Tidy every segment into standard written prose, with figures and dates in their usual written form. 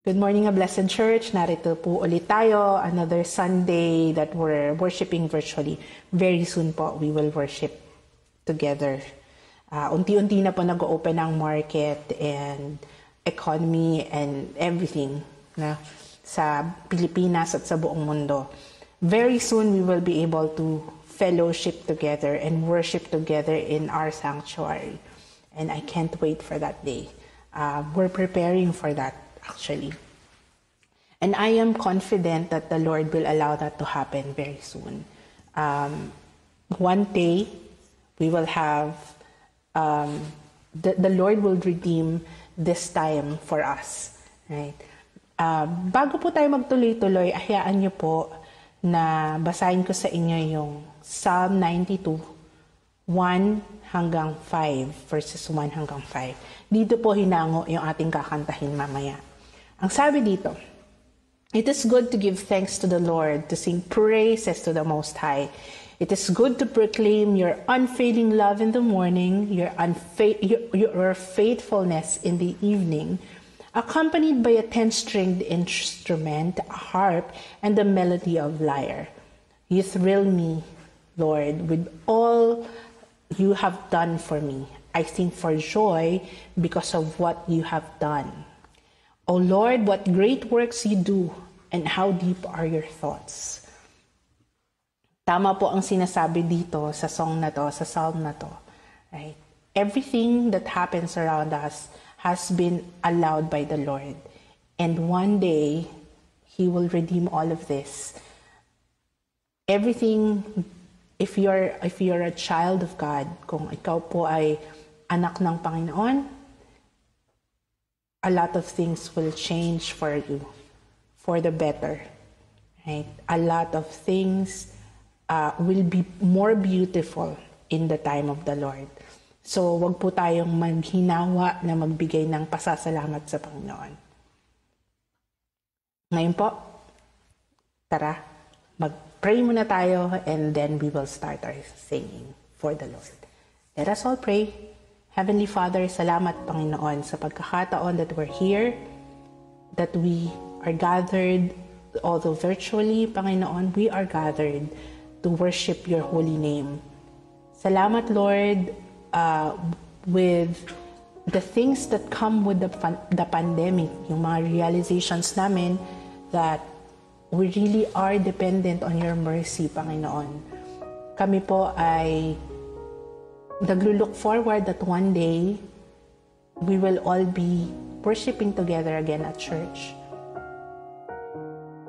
Good morning, a blessed church. Narito po ulit tayo. Another Sunday that we're worshiping virtually. Very soon po, we will worship together. Unti-unti na po nag-open ang market and economy and everything na sa Pilipinas at sa buong mundo. Very soon, we will be able to fellowship together and worship together in our sanctuary. And I can't wait for that day. We're preparing for that. Actually. And I am confident that the Lord will allow that to happen very soon. One day, we will have, the Lord will redeem this time for us. Right? Bago po tayo magtuloy-tuloy, hayaan niyo po na basahin ko sa inyo yung Psalm 92, 1 hanggang 5, verses 1 hanggang 5. Dito po hinango yung ating kakantahin mamaya. Ang sabi dito, "It is good to give thanks to the Lord, to sing praises to the Most High. It is good to proclaim your unfailing love in the morning, your faithfulness in the evening, accompanied by a 10-stringed instrument, a harp, and the melody of lyre. You thrill me, Lord, with all you have done for me. I sing for joy because of what you have done. O Lord, what great works you do, and how deep are your thoughts." Tama po ang sinasabi dito sa song na to, sa psalm na to. Right? Everything that happens around us has been allowed by the Lord. And one day, He will redeem all of this. Everything, if you're a child of God, kung ikaw po ay anak ng Panginoon, a lot of things will change for you, for the better. Right? A lot of things will be more beautiful in the time of the Lord. So, wag po tayong maghinawa na magbigay ng pasasalamat sa Panginoon. Ngayon po, tara, mag-pray muna tayo and then we will start our singing for the Lord. Let us all pray. Heavenly Father, salamat Panginoon sa pagkakataon that we're here, that we are gathered, although virtually, Panginoon, we are gathered to worship your holy name. Salamat, Lord, with the things that come with the pandemic, yung mga realizations namin that we really are dependent on your mercy, Panginoon. Kami po ay naglo-look forward that one day, we will all be worshiping together again at church.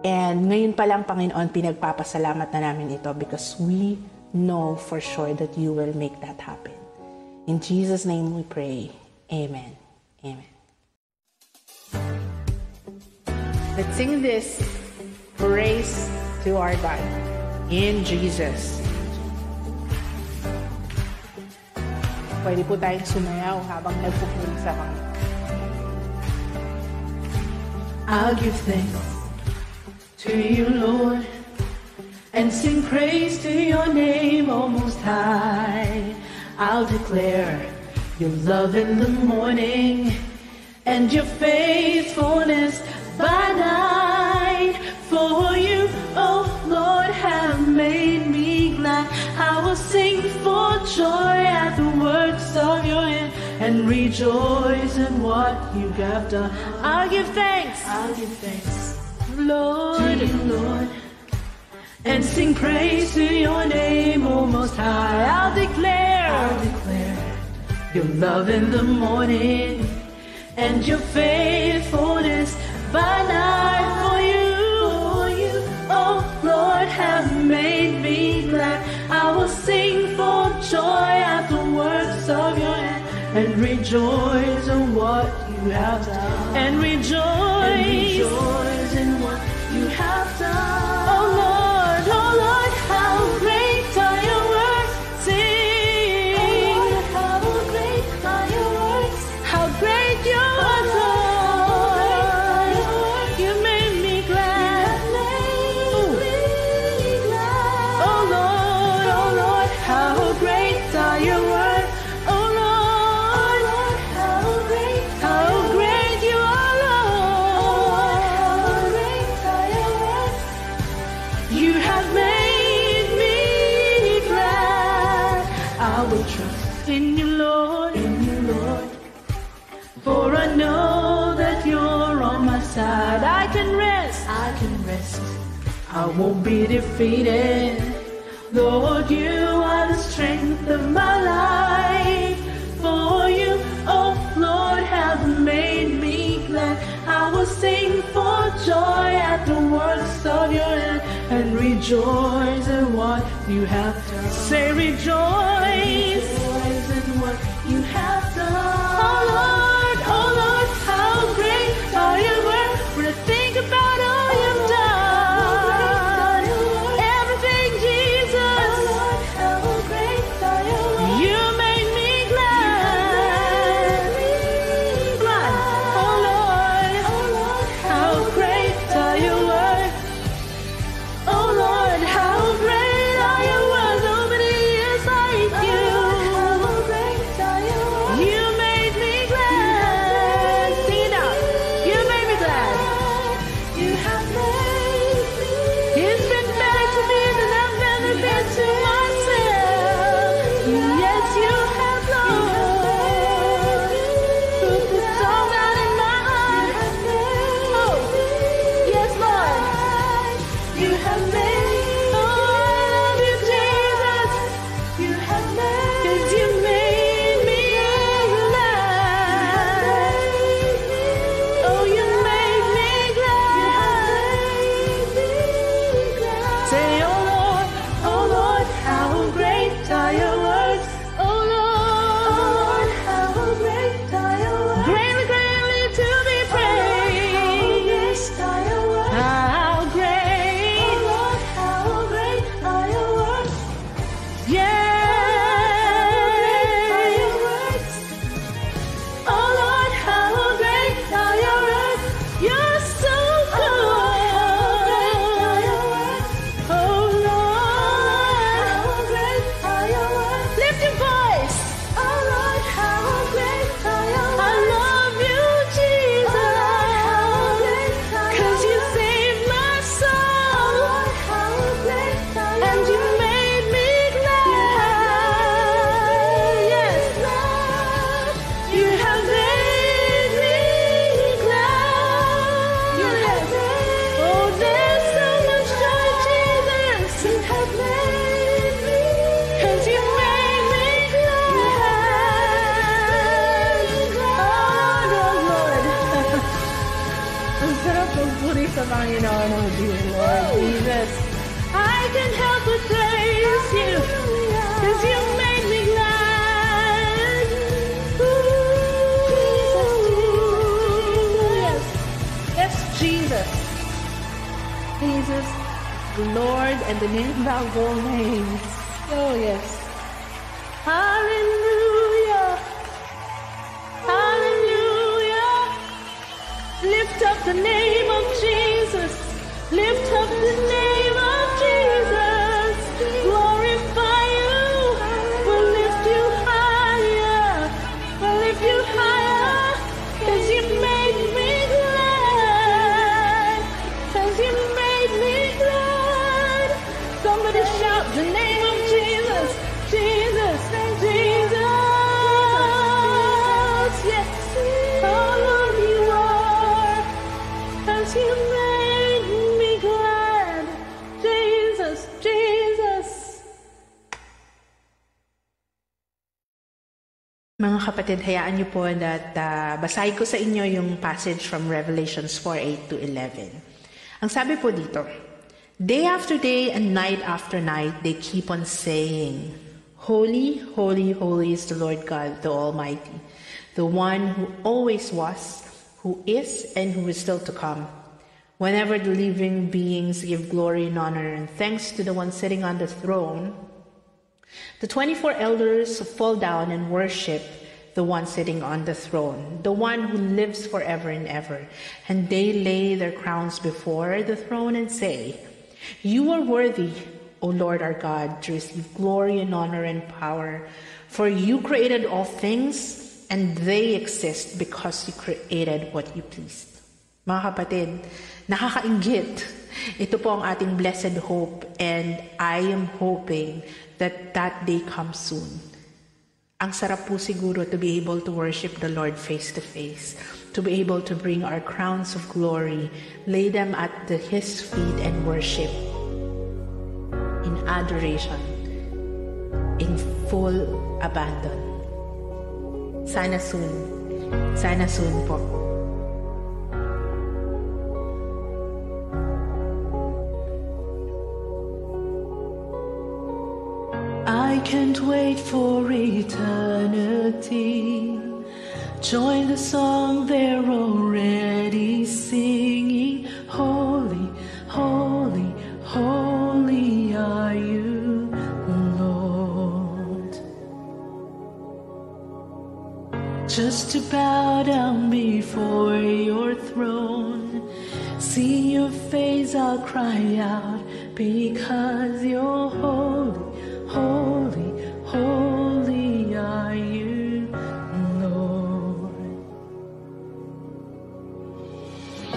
And ngayon pa lang, Panginoon, pinagpapasalamat na namin ito because we know for sure that you will make that happen. In Jesus' name we pray. Amen. Amen. Let's sing this praise to our God in Jesus. Pwede po tayong sumayaw habang nagpupunin sa Panginoon. I'll give thanks to you, Lord, and sing praise to your name, O Most High. I'll declare your love in the morning and your faithfulness by night. For you, O Lord, have made me glad. I will sing for joy at the works of your hand and rejoice in what you have done. I'll give thanks, Lord, to you, Lord, and sing praise to your name, O Most High. I'll declare your love in the morning and your faithfulness by night. For you, oh Lord, have made me glad. I will sing for joy at the works of your hand and rejoice in what you have done. And rejoice in what you have done. Oh Lord, how great are your works. Sing. Oh Lord, how great are your works. How great you are, Lord. You made me glad. Oh Lord, how great are your works. Oh Lord, how great you are, Lord. in you, Lord. For I know that you're on my side. I can rest. I won't be defeated. Lord, you are the strength of my life. For you, oh Lord, have made me glad. I will sing for joy at the works of your hand and rejoice in what you have done. Say rejoice in what you have done. Oh Lord, how great are your works. When I think about all you've done, everything, Jesus, how great are your works. You made me glad. Oh Lord, how great are your works. Oh Lord, how great are your works. Nobody is like you. You made me glad. Sing it out. You made me glad. It's been better to me than I've ever been to myself. Yes, you have, Lord. Put the song out in my heart. Oh, yes, Lord. You have made. Oh, I love you, Jesus. You have made. 'Cause you made me glad. Oh, you made me glad. Say, oh Lord, how great are your works. Oh Lord, how great are your works. Greatly, greatly to be praised. How great. Oh Lord, how great are your works. Oh Lord, how great are your works. You're so good. Oh Lord, how great are your works. Lift your voice. Oh Lord, how great are your works. I love you, Jesus. 'Cause you saved my soul. And you made me glad. Yes, Lord. You have made me glad. Oh, there's so much joy, Jesus. You have made me. 'Cause you made me glad. Oh, Lord. Ang sarap magpuri sa Panginoon, oh dear Lord Jesus. I can help but praise you, 'cause you made me glad. Yes, yes, Jesus. Jesus, the Lord, and the name above all names. Oh, yes. Hallelujah. Hallelujah. Lift up the name of Jesus. Lift up the name of Jesus. Glorify you. We'll lift you higher. We'll lift you higher. 'Cause you made me glad. 'Cause you made me glad. Somebody shout the name of Jesus. Jesus. Jesus. Yes. Oh Lord, you are. 'Cause you made me glad. Jesus. Jesus. Mga kapatid, hayaan niyo po that basahin ko sa inyo yung passage from Revelations 4:8 to 11. Ang sabi po dito, day after day and night after night, they keep on saying, Holy, holy, holy is the Lord God, the Almighty, the one who always was, who is, and who is still to come. Whenever the living beings give glory and honor and thanks to the one sitting on the throne, the 24 elders fall down and worship the one sitting on the throne, the one who lives forever and ever. And they lay their crowns before the throne and say, You are worthy, O Lord our God, to receive glory and honor and power. For you created all things, and they exist because you created what you pleased. Mga kapatid, nakakainggit. Ito po ang ating blessed hope, and I am hoping that that day comes soon. Ang sarap po siguro to be able to worship the Lord face to face, to be able to bring our crowns of glory, lay them at His feet and worship in adoration, in full abandon. Sana soon po. I can't wait for eternity. Join the song they're already singing. Holy, holy, holy are you, Lord. Just to bow down before your throne, see your face, I'll cry out, because you're holy. Holy, holy are you, Lord.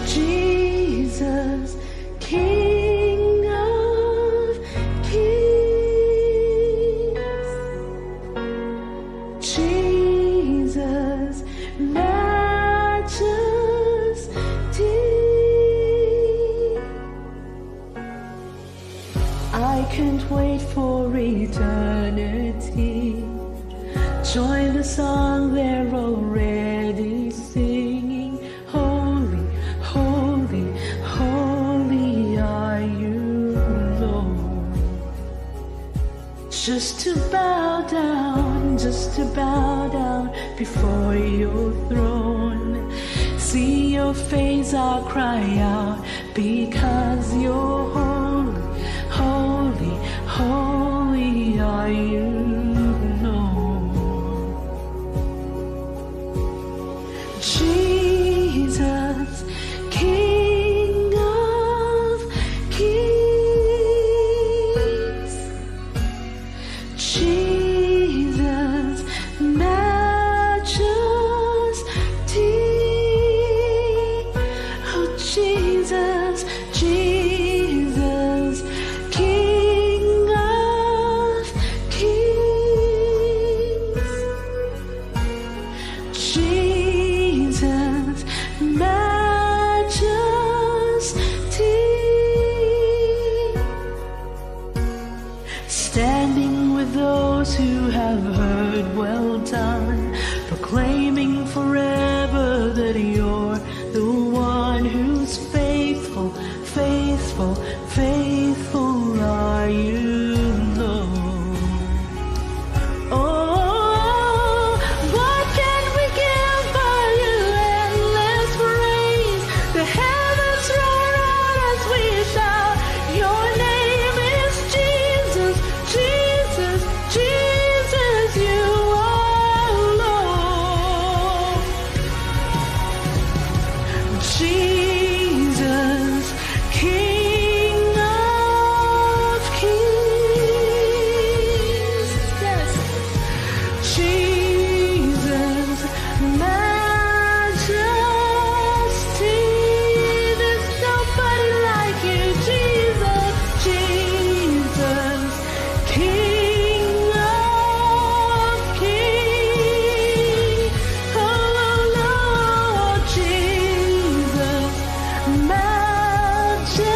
Jesus, King of kings. Jesus, Majesty. I can't wait for eternity. Join the song they're already singing. Holy, holy, holy are you, Lord. Just to bow down before your throne. See your face, I'll cry out, because you're holy. Holy, holy are you, Lord. Jesus, King of kings. Jesus, Majesty. Oh, Jesus, Jesus, King of kings. Jesus, Majesty. Standing with those who have heard, well done, proclaiming forever that you're the one who's faithful, faithful, faithful are you, Lord. Oh, what can we give but your endless praise? The heavens roar out as we shout, your name is Jesus, Jesus, Jesus, you are Lord. Jesus, King of kings. Yes. Jesus, Majesty. There's nobody like you. Jesus, Jesus, King of kings. Oh, Lord Jesus, Majesty.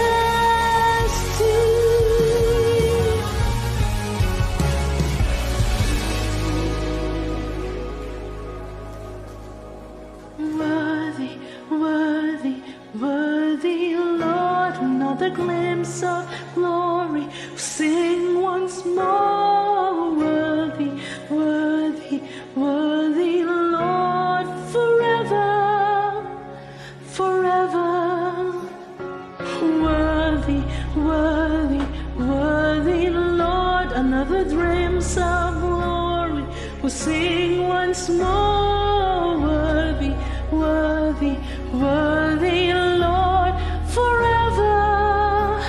Worthy, worthy, worthy, Lord, another glimpse of glory. Sing once more. Worthy, worthy, worthy, Lord, forever, forever. Worthy, worthy, worthy, Lord, another glimpse of glory. We'll sing once more. Worthy, worthy, worthy, Lord, forever,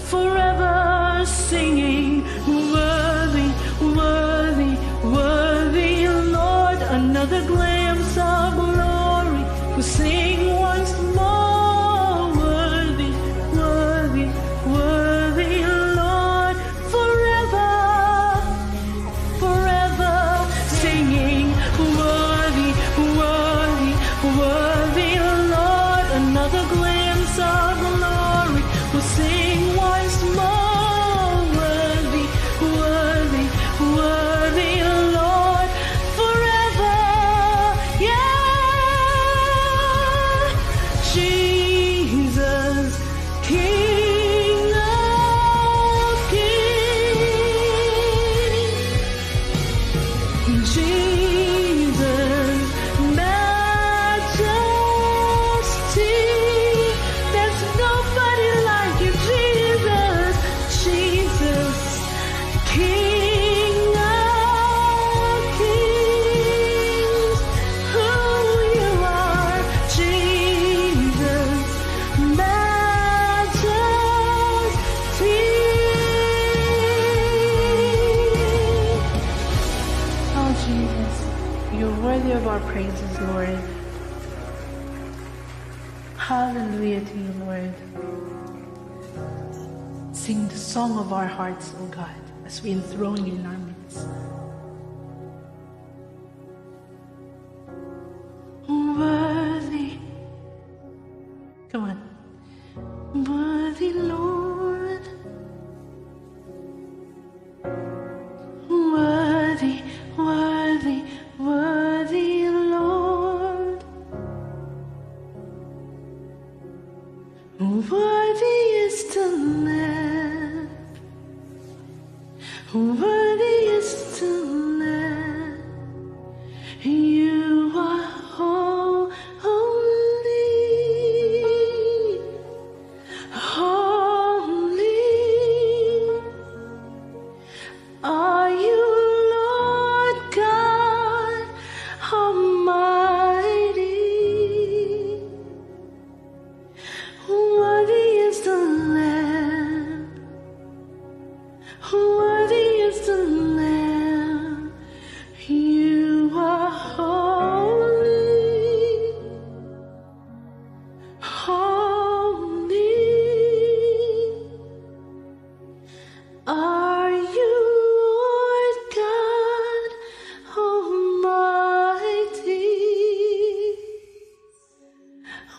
forever singing. Worthy, worthy, worthy, Lord, another glimpse of glory. We'll sing once more. Worthy, worthy, worthy, Lord, forever, forever. Say singing, worthy, worthy, worthy, Lord. Another glimpse of glory, we'll sing once more. Worthy, worthy, worthy, Lord, forever, yeah. Jesus, King of kings, Jesus, majesty. There's nobody like you, Jesus, Jesus, King of kings, who you are, Jesus, majesty. Oh, Jesus, you're worthy of our praises, Lord. Hallelujah to you, Lord. Sing the song of our hearts, O God, as we enthrone you in our midst. Worthy. Come on. Worthy, Lord. Worthy, worthy, worthy, Lord. Worthy is the Lamb. Worthy is the Lamb. You are holy, holy. Are you Lord God Almighty? Worthy is the Lamb. Worthy is the Lamb. You are holy, holy. Are you Lord God Almighty?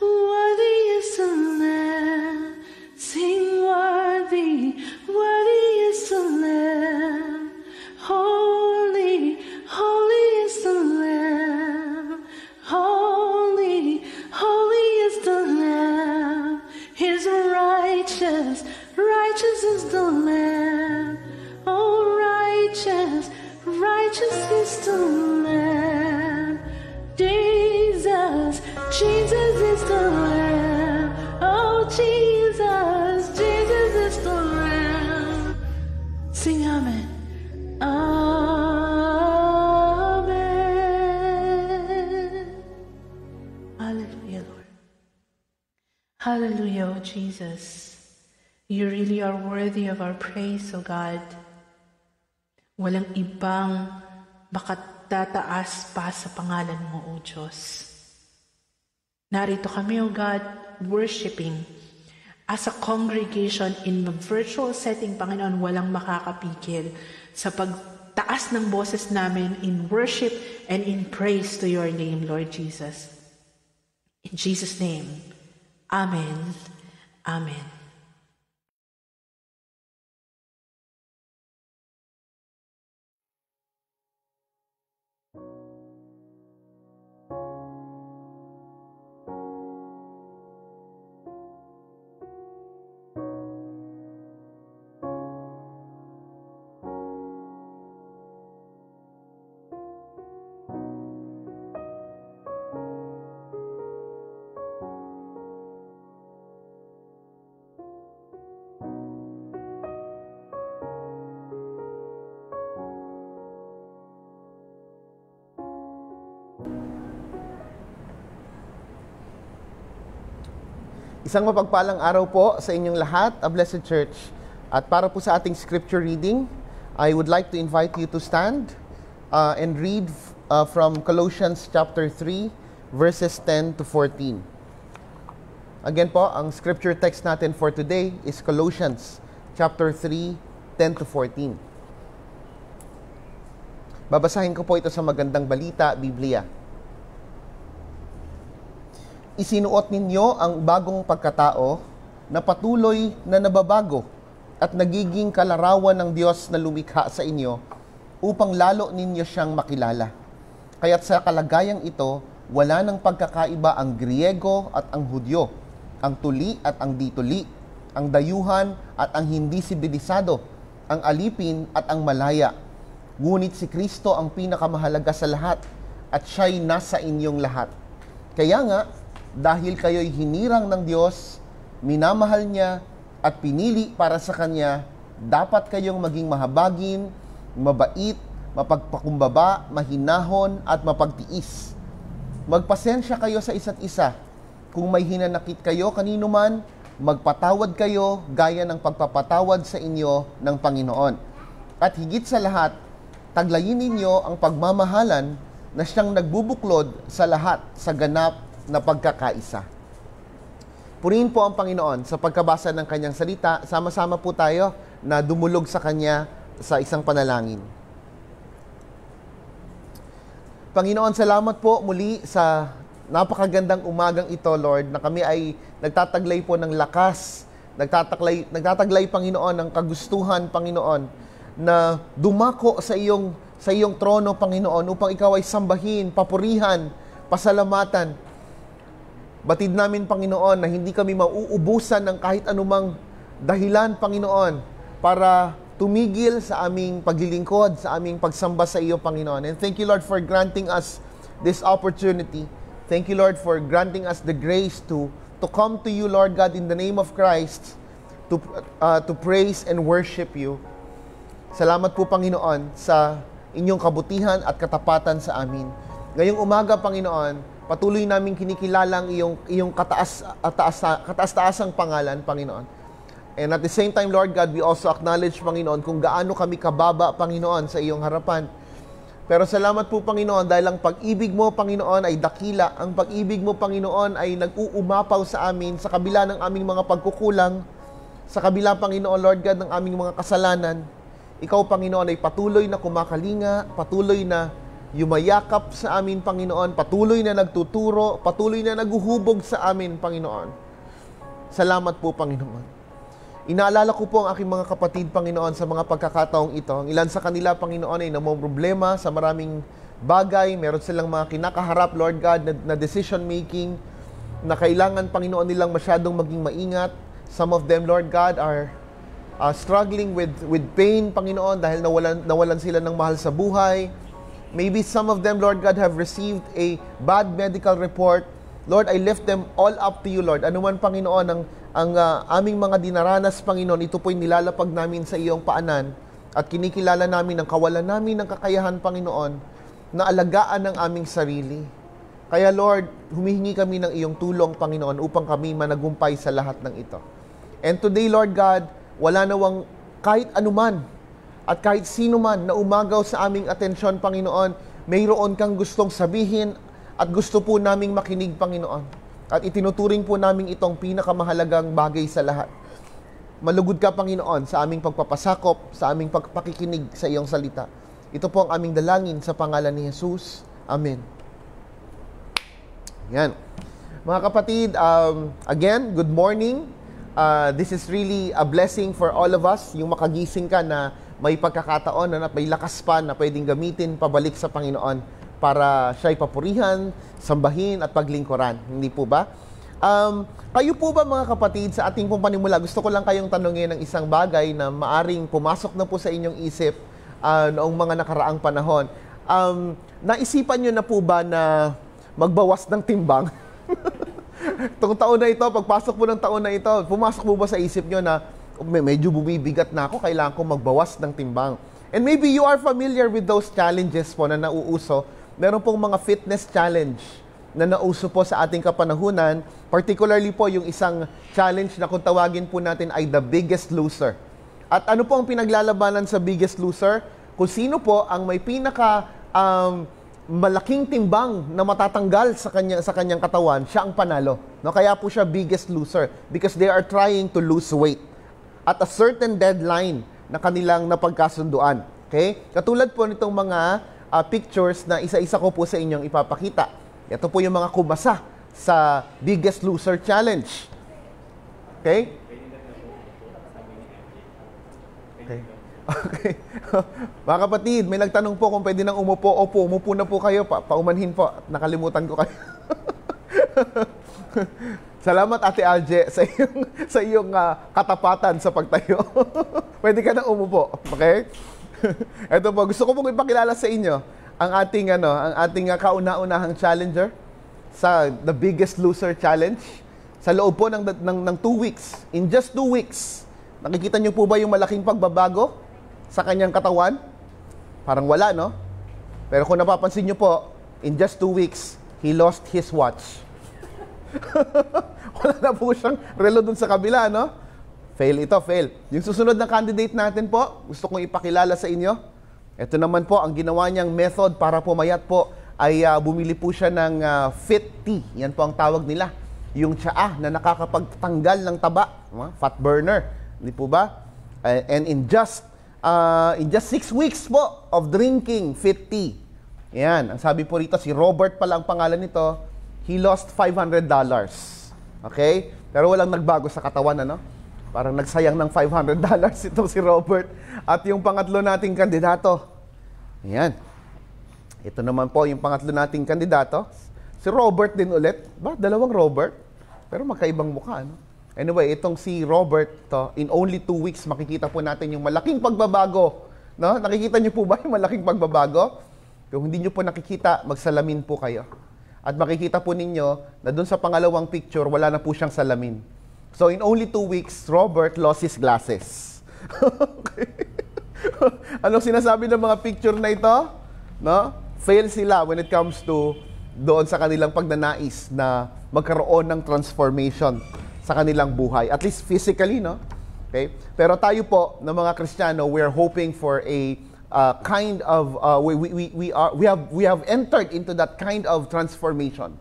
Worthy is the Lamb. Sing worthy, worthy is the Lamb. Holy, holy is the Lamb. Holy, holy is the Lamb. He's righteous, righteous is the Lamb. Oh, righteous, righteous is the Lamb. Jesus, Jesus is the Lamb. Oh, Jesus, Jesus is the Lamb. Sing amen. Amen. Hallelujah, Lord. Hallelujah, oh Jesus. You really are worthy of our praise, O God. Walang ibang makatataas pa sa pangalan mo, O Diyos. Narito kami, O God, worshiping as a congregation in a virtual setting, Panginoon, walang makakapigil sa pagtaas ng boses namin in worship and in praise to your name, Lord Jesus. In Jesus' name, Amen. Amen. Isang mapagpalang araw po sa inyong lahat, a Blessed Church. At para po sa ating scripture reading, I would like to invite you to stand and read from Colossians chapter 3, verses 10 to 14. Again po, ang scripture text natin for today is Colossians chapter 3, 10 to 14. Babasahin ko po ito sa Magandang Balita, Biblia. Isinuot ninyo ang bagong pagkatao na patuloy na nababago at nagiging kalarawan ng Diyos na lumikha sa inyo upang lalo ninyo siyang makilala. Kaya't sa kalagayang ito, wala ng pagkakaiba ang Griego at ang Hudyo, ang tuli at ang dituli, ang dayuhan at ang hindi sibilisado, ang alipin at ang malaya. Ngunit si Kristo ang pinakamahalaga sa lahat at siya'y nasa inyong lahat. Kaya nga, dahil kayo'y hinirang ng Diyos, minamahal niya at pinili para sa Kanya, dapat kayong maging mahabagin, mabait, mapagpakumbaba, mahinahon at mapagtiis. Magpasensya kayo sa isa't isa. Kung may hinanakit kayo kanino man, magpatawad kayo gaya ng pagpapatawad sa inyo ng Panginoon. At higit sa lahat, taglayin ninyo ang pagmamahalan na siyang nagbubuklod sa lahat sa ganap na pagkakaisa. Purihin po ang Panginoon sa pagkabasa ng Kanyang salita. Sama-sama po tayo na dumulog sa Kanya sa isang panalangin. Panginoon, salamat po muli sa napakagandang umagang ito, Lord, na kami ay nagtataglay po ng lakas, nagtataglay, Panginoon, ng kagustuhan, Panginoon, na dumako sa iyong trono, Panginoon, upang ikaw ay sambahin, papurihan, pasalamatan. Batid namin, Panginoon, na hindi kami mauubusan ng kahit anumang dahilan, Panginoon, para tumigil sa aming paglilingkod, sa aming pagsamba sa iyo, Panginoon. And thank you, Lord, for granting us this opportunity. Thank you, Lord, for granting us the grace to come to you, Lord God, in the name of Christ, to praise and worship you. Salamat po, Panginoon, sa inyong kabutihan at katapatan sa amin. Ngayong umaga, Panginoon, patuloy naming kinikilalang iyong kataas-taasang pangalan, Panginoon. And at the same time, Lord God, we also acknowledge, Panginoon, kung gaano kami kababa, Panginoon, sa iyong harapan. Pero salamat po, Panginoon, dahil ang pag-ibig mo, Panginoon, ay dakila. Ang pag-ibig mo, Panginoon, ay nag-uumapaw sa amin sa kabila ng aming mga pagkukulang, sa kabila, Panginoon, Lord God, ng aming mga kasalanan. Ikaw, Panginoon, ay patuloy na kumakalinga, patuloy na yumayakap sa amin, Panginoon, patuloy na nagtuturo, patuloy na naguhubog sa amin, Panginoon. Salamat po, Panginoon. Inaalala ko po ang aking mga kapatid, Panginoon, sa mga pagkakataong ito. Ang ilan sa kanila, Panginoon, ay namomroblema sa maraming bagay. Meron silang mga kinakaharap, Lord God, na decision making, na kailangan, Panginoon, nilang masyadong maging maingat. Some of them, Lord God, are struggling with pain, Panginoon, dahil nawalan sila ng mahal sa buhay. Maybe some of them, Lord God, have received a bad medical report. Lord, I lift them all up to you, Lord. Ano man, Panginoon, ang aming mga dinaranas, Panginoon, ito po'y nilalapag namin sa iyong paanan at kinikilala namin ang kawalan namin ng kakayahan, Panginoon, na alagaan ang aming sarili. Kaya, Lord, humihingi kami ng iyong tulong, Panginoon, upang kami managumpay sa lahat ng ito. And today, Lord God, wala nawang kahit anuman at kahit sino man na umagaw sa aming atensyon, Panginoon, mayroon kang gustong sabihin at gusto po naming makinig, Panginoon. At itinuturing po namin itong pinakamahalagang bagay sa lahat. Malugod ka, Panginoon, sa aming pagpapasakop, sa aming pagpakikinig sa iyong salita. Ito po ang aming dalangin sa pangalan ni Jesus. Amen. Yan. Mga kapatid, again, good morning. This is really a blessing for all of us, yung makagising ka na may pagkakataon na may lakas pa na pwedeng gamitin pabalik sa Panginoon para siya'y papurihan, sambahin at paglingkuran. Hindi po ba? Kayo po ba, mga kapatid, sa ating pong panimula, gusto ko lang kayong tanungin ng isang bagay na maaring pumasok na po sa inyong isip noong mga nakaraang panahon. Naisipan nyo na po ba na magbawas ng timbang? Itong taon na ito, pagpasok po ng taon na ito, pumasok po ba sa isip nyo na medyo bumibigat na ako, kailangan ko magbawas ng timbang? And maybe you are familiar with those challenges po na nauuso. Meron pong mga fitness challenge na nauso po sa ating kapanahunan, particularly po yung isang challenge na kung tawagin po natin ay The Biggest Loser. At ano po ang pinaglalabanan sa Biggest Loser? Kung sino po ang may pinaka malaking timbang na matatanggal sa kanyang katawan, siya ang panalo. No? Kaya po siya Biggest Loser because they are trying to lose weight at a certain deadline na kanilang napagkasunduan. Okay? Katulad po nitong mga pictures na isa-isa ko po sa inyong ipapakita. Ito po yung mga kumasa sa Biggest Loser Challenge. Okay? Okay. Okay. Mga kapatid, may nagtanong po kung pwede nang umupo. Opo, umupo na po kayo. Paumanhin po. Nakalimutan ko kayo. Salamat, Ate Alje, sa iyong katapatan sa pagtayo. Pwede ka nang umupo. Okay? Ito po, gusto ko pong ipakilala sa inyo ang ating kauna-unahang challenger sa The Biggest Loser Challenge. Sa loob po ng 2 weeks. In just 2 weeks, nakikita niyo po ba yung malaking pagbabago sa kanyang katawan? Parang wala, no? Pero kung napapansin niyo po, in just 2 weeks, he lost his watch. Wala na po siyang relo dun sa kabila, no? Fail ito, fail. Yung susunod na candidate natin po, gusto kong ipakilala sa inyo. Ito naman po, ang ginawa niyang method para pumayat po ay bumili po siya ng Fit Tea. Yan po ang tawag nila. Yung tsaa na nakakapagtanggal ng taba. Fat burner. Hindi po ba? And in just 6 weeks po of drinking Fit Tea. Yan. Ang sabi po rito, si Robert pala ang pangalan nito. He lost $500. Okay? Pero walang nagbago sa katawan, ano? Parang nagsayang ng $500 itong si Robert. At yung pangatlo nating kandidato. Ayan. Ito naman po yung pangatlo nating kandidato. Si Robert din ulit. Ba? Dalawang Robert? Pero magkaibang mukha, ano? Anyway, itong si Robert, in only 2 weeks, makikita po natin yung malaking pagbabago. No? Nakikita niyo po ba yung malaking pagbabago? Kung hindi niyo po nakikita, magsalamin po kayo. At makikita po ninyo na dun sa pangalawang picture, wala na po siyang salamin. So in only 2 weeks, Robert lost his glasses. Okay. Anong sinasabi ng mga picture na ito? No? Fail sila when it comes to doon sa kanilang pagnanais na magkaroon ng transformation sa kanilang buhay. At least physically, no? Okay? Pero tayo po, na mga Kristiyano, we are hoping for a kind of we have entered into that kind of transformation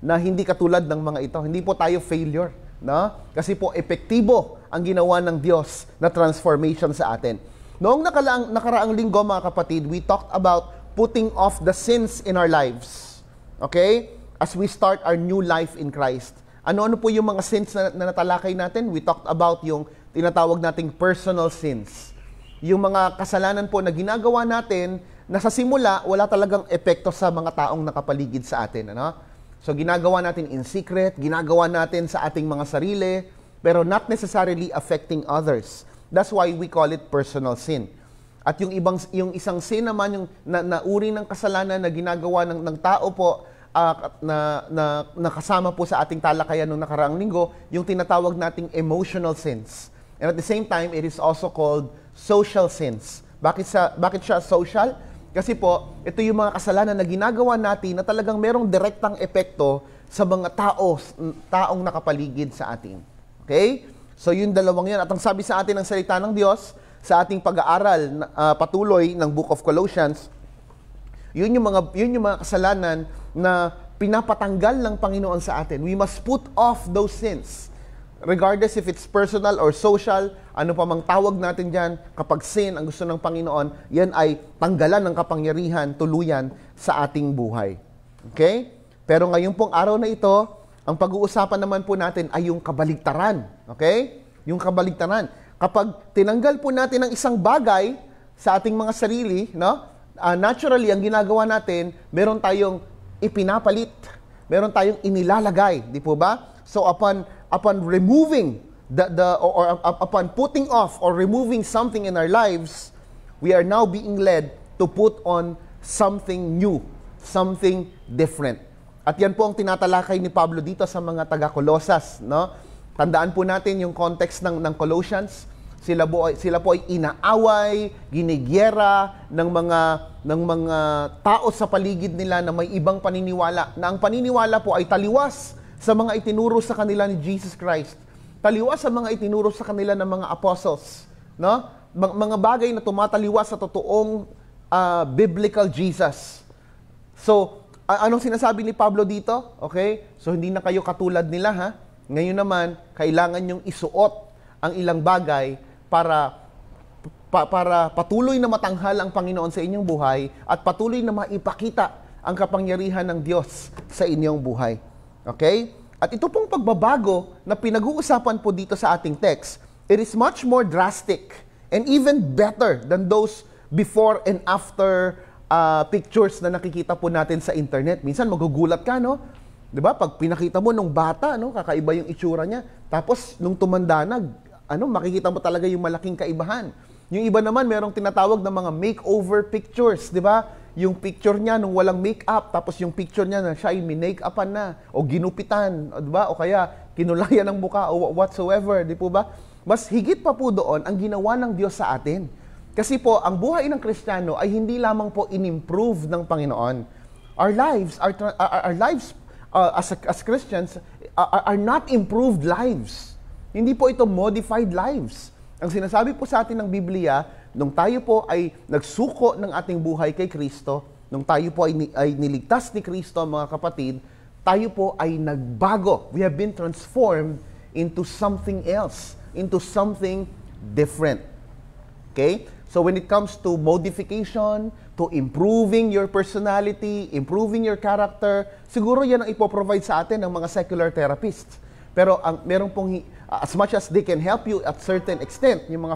na hindi katulad ng mga ito. Hindi po tayo failure, no? Kasi po epektibo ang ginawa ng Diyos na transformation sa atin. Noong nakaraang linggo, mga kapatid, we talked about putting off the sins in our lives. Okay? As we start our new life in Christ. Ano-ano po yung mga sins na natalakay natin? We talked about yung tinatawag nating personal sins. Yung mga kasalanan po na ginagawa natin na sa simula, wala talagang epekto sa mga taong nakapaligid sa atin. Ano? So, ginagawa natin in secret, ginagawa natin sa ating mga sarili, pero not necessarily affecting others. That's why we call it personal sin. At yung isang sin naman, yung na uri ng kasalanan na ginagawa ng tao po, na kasama po sa ating talakayan nung nakaraang linggo, yung tinatawag nating emotional sins. And at the same time, it is also called social sins. Bakit siya social? Kasi po, ito yung mga kasalanan na ginagawa natin na talagang merong direktang epekto sa mga taong nakapaligid sa atin. Okay? So yung dalawang yan. At ang sabi sa atin ng salita ng Diyos, sa ating pag-aaral patuloy ng Book of Colossians, yun yung mga kasalanan na pinapatanggal ng Panginoon sa atin. We must put off those sins. Regardless if it's personal or social, ano pa mang tawag natin dyan, kapag sin ang gusto ng Panginoon, yan ay tanggalan ng kapangyarihan, tuluyan sa ating buhay. Okay? Pero ngayon pong araw na ito, ang pag-uusapan naman po natin ay yung kabaligtaran. Okay? Yung kabaligtaran. Kapag tinanggal po natin ang isang bagay sa ating mga sarili, no? Naturally, ang ginagawa natin, meron tayong ipinapalit. Meron tayong inilalagay. Di po ba? So, upon removing upon putting off or removing something in our lives, we are now being led to put on something new, something different. At yan po ang tinatalakay ni Pablo dito sa mga taga-Colosas, no? Tandaan po natin yung context ng Colossians. Sila po ay inaaway, ginigyera ng mga tao sa paligid nila na may ibang paniniwala. Na ang paniniwala po ay taliwas sa mga itinuro sa kanila ni Jesus Christ. Taliwas sa mga itinuro sa kanila ng mga apostles. No? Mga bagay na tumataliwas sa totoong biblical Jesus. So, anong sinasabi ni Pablo dito? Okay? So, hindi na kayo katulad nila, ha? Ngayon naman, kailangan nyong isuot ang ilang bagay para para patuloy na matanghal ang Panginoon sa inyong buhay at patuloy na maipakita ang kapangyarihan ng Diyos sa inyong buhay. Okay? At ito pong pagbabago na pinag-uusapan po dito sa ating text, it is much more drastic and even better than those before and after pictures na nakikita po natin sa internet. Minsan magugulat ka, no? 'Di ba? Pag pinakita mo nung bata, no, kakaiba yung itsura niya. Tapos nung tumanda na, makikita mo talaga yung malaking kaibahan. Yung iba naman merong tinatawag na mga makeover pictures, 'di ba? Yung picture niya nung walang makeup, tapos yung picture niya na siya ay minake-upan na o ginupitan, 'di ba? O kaya kinulayan ng mukha o whatsoever, 'di po ba? Mas higit pa po doon ang ginawa ng Diyos sa atin. Kasi po, ang buhay ng Kristiyano ay hindi lamang po in-improve ng Panginoon. Our lives as Christians are not improved lives. Hindi po ito modified lives. Ang sinasabi po sa atin ng Biblia, nung tayo po ay nagsuko ng ating buhay kay Kristo, nung tayo po ay niligtas ni Kristo, mga kapatid, tayo po ay nagbago. We have been transformed into something else, into something different. Okay? So when it comes to modification, to improving your personality, improving your character, siguro yan ang ipoprovide sa atin ng mga secular therapists. Pero ang merong pong as much as they can help you at certain extent, yung mga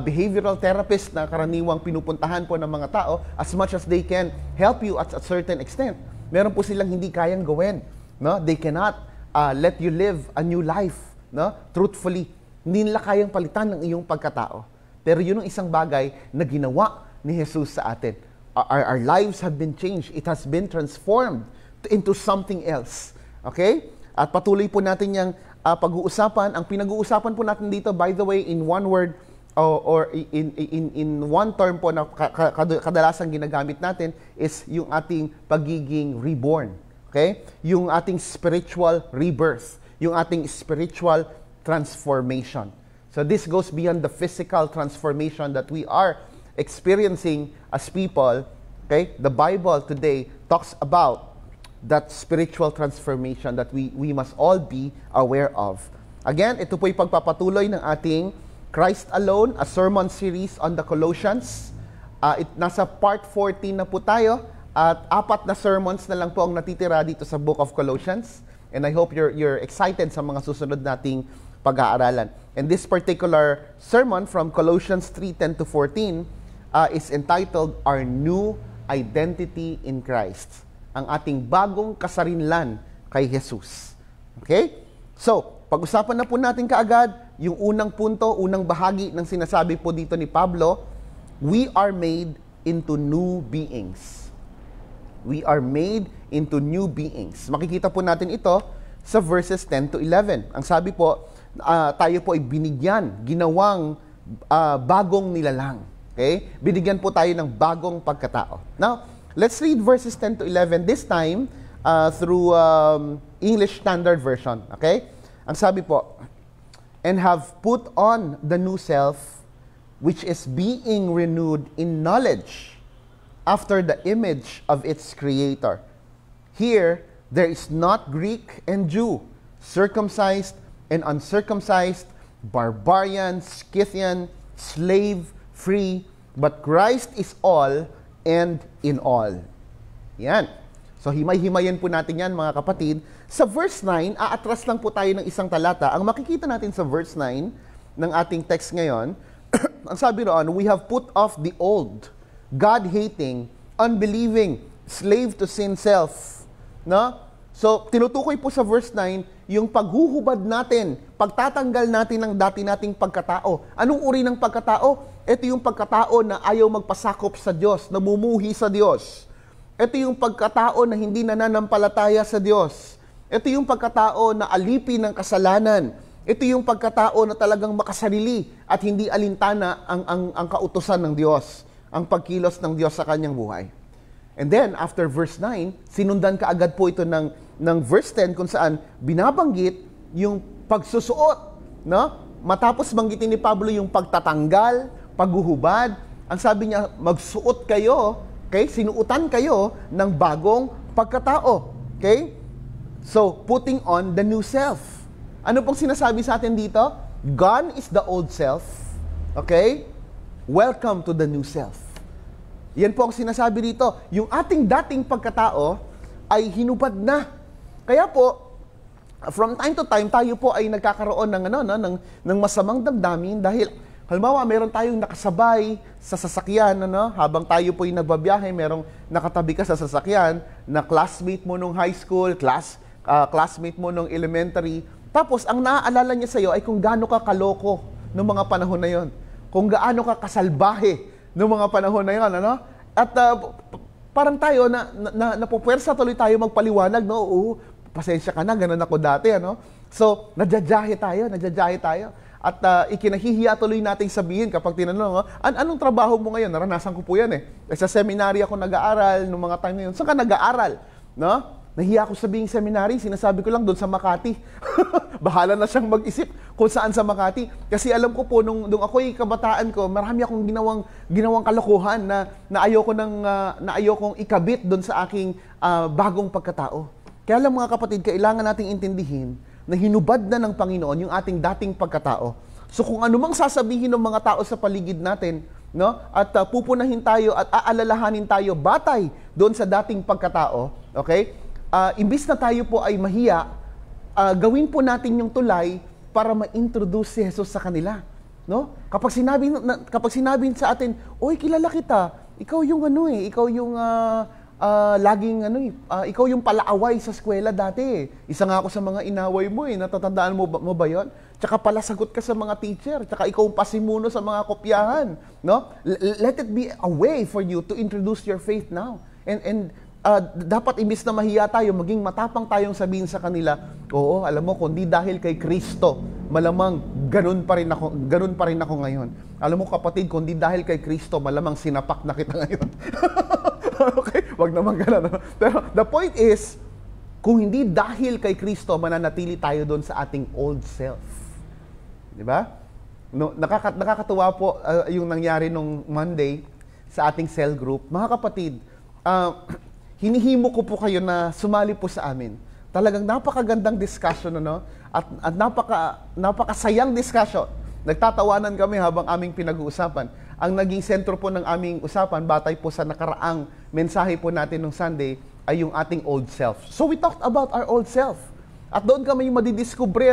behavioral therapists na karaniwang pinupuntahan po ng mga tao, as much as they can help you at a certain extent, meron po silang hindi kayang gawin, no? They cannot let you live a new life, no? Truthfully. Hindi nila kayang palitan ng iyong pagkatao. Pero yun ang isang bagay na ginawa ni Jesus sa atin. Our lives have been changed. It has been transformed into something else. Okay? At patuloy po natin yung pag-uusapan. Ang pinag-uusapan po natin dito, by the way, in one word or in one term po na kadalasang ginagamit natin is yung ating pagiging reborn. Okay? Yung ating spiritual rebirth. Yung ating spiritual transformation. So this goes beyond the physical transformation that we are experiencing as people. Okay? The Bible today talks about that spiritual transformation that we must all be aware of. Again, ito po yung pagpapatuloy ng ating Christ Alone, a sermon series on the Colossians. Nasa part 14 na po tayo at 4 na sermons na lang po ang natitira dito sa Book of Colossians. And I hope you're excited sa mga susunod nating pag-aaralan. And this particular sermon from Colossians 3:10 to 14 is entitled Our New Identity in Christ. Ang ating bagong kasarinlan kay Jesus. Okay? So, pag-usapan na po natin kaagad yung unang punto, unang bahagi ng sinasabi po dito ni Pablo, we are made into new beings. We are made into new beings. Makikita po natin ito sa verses 10 to 11. Ang sabi po, tayo po ay binigyan, ginawang bagong nilalang. Okay? Binigyan po tayo ng bagong pagkatao. Now, let's read verses 10 to 11, this time through English Standard Version. Okay? Ang sabi po, and have put on the new self, which is being renewed in knowledge after the image of its creator. Here, there is not Greek and Jew, circumcised and uncircumcised, barbarian, Scythian, slave, free, but Christ is all and in all. Yan. So, himay-himayin po natin yan, mga kapatid. Sa verse 9, aatras lang po tayo ng isang talata. Ang makikita natin sa verse 9 ng ating text ngayon, ang sabi roon, we have put off the old, God-hating, unbelieving, slave to sin self. No? So, tinutukoy po sa verse 9, yung paghuhubad natin, pagtatanggal natin ng dati nating pagkatao. Anong uri ng pagkatao? Ito yung pagkatao na ayaw magpasakop sa Diyos, namumuhi sa Diyos. Ito yung pagkatao na hindi nananampalataya sa Diyos. Ito yung pagkatao na alipin ng kasalanan. Ito yung pagkatao na talagang makasarili at hindi alintana ang kautusan ng Diyos, ang pagkilos ng Diyos sa kanyang buhay. And then, after verse 9, sinundan kaagad po ito ng verse 10 kung saan binabanggit yung pagsusuot. No? Matapos banggitin ni Pablo yung pagtatanggal, paghuhubad, ang sabi niya, magsuot kayo, okay? Sinuutan kayo ng bagong pagkatao. Okay? So, putting on the new self. Ano pong sinasabi sa atin dito? Gone is the old self. Okay? Welcome to the new self. Yan po ang sinasabi dito. Yung ating dating pagkatao ay hinubad na. Kaya po, from time to time, tayo po ay nagkakaroon ng masamang damdamin dahil, halimbawa, meron tayong nakasabay sa sasakyan, habang tayo po ay nagbabiyahe, merong nakatabi ka sa sasakyan na classmate mo nung high school, classmate mo nung elementary. Tapos, ang naaalala niya sa'yo ay kung gaano ka kaloko noong mga panahon na yon. Kung gaano ka kasalbahe noong mga panahon na yon. At parang tayo, napupwersa tuloy tayo magpaliwanag, oo, pasensya ka na, ganun ako dati, So, nadyajahe tayo. At ikinahihiya tuloy nating sabihin kapag tinanong, anong trabaho mo ngayon? Naranasan ko po yan Sa seminary ako nag-aaral, noong mga time na yun. Saan ka nag-aaral? Nahiya ako sabihin seminary, sinasabi ko lang doon sa Makati. Bahala na siyang mag-isip kung saan sa Makati. Kasi alam ko po, nung ako'y kabataan ko, marami akong ginawang kalokohan na ayokong ikabit doon sa aking bagong pagkatao. Kaya alam mga kapatid, kailangan nating intindihin na hinubad na ng Panginoon yung ating dating pagkatao. So kung anumang sasabihin ng mga tao sa paligid natin, at pupunahin tayo at aalalahanin tayo batay doon sa dating pagkatao, okay? Imbis na tayo po ay mahiya, gawin po natin yung tulay para ma-introduce si Jesus sa kanila. Kapag sinabi sa atin, oy, kilala kita, ikaw yung ikaw yung ikaw yung palaaway sa eskwela dati. Isa nga ako sa mga inaway mo natatandaan mo ba yun? Tsaka pala sagot ka sa mga teacher, tsaka ikaw ang pasimuno sa mga kopyahan. Let it be a way for you to introduce your faith now. And dapat imbis na mahiya tayo, maging matapang tayong sabihin sa kanila, oo, alam mo, kundi dahil kay Kristo, malamang ganun pa rin ako ngayon. Alam mo kapatid, kundi dahil kay Kristo, malamang sinapak na kita ngayon. Okay? Wag naman ganun. Pero the point is, kung hindi dahil kay Kristo, mananatili tayo doon sa ating old self. Di ba? Nakakatuwa po yung nangyari nung Monday sa ating cell group. Mga kapatid, hinihimo ko po kayo na sumali po sa amin. Talagang napakagandang discussion, at napakasayang discussion. Nagtatawanan kami habang aming pinag-uusapan. Ang naging sentro po ng aming usapan, batay po sa nakaraang mensahe po natin nung Sunday, ay yung ating old self. So we talked about our old self. At doon kami madidiscover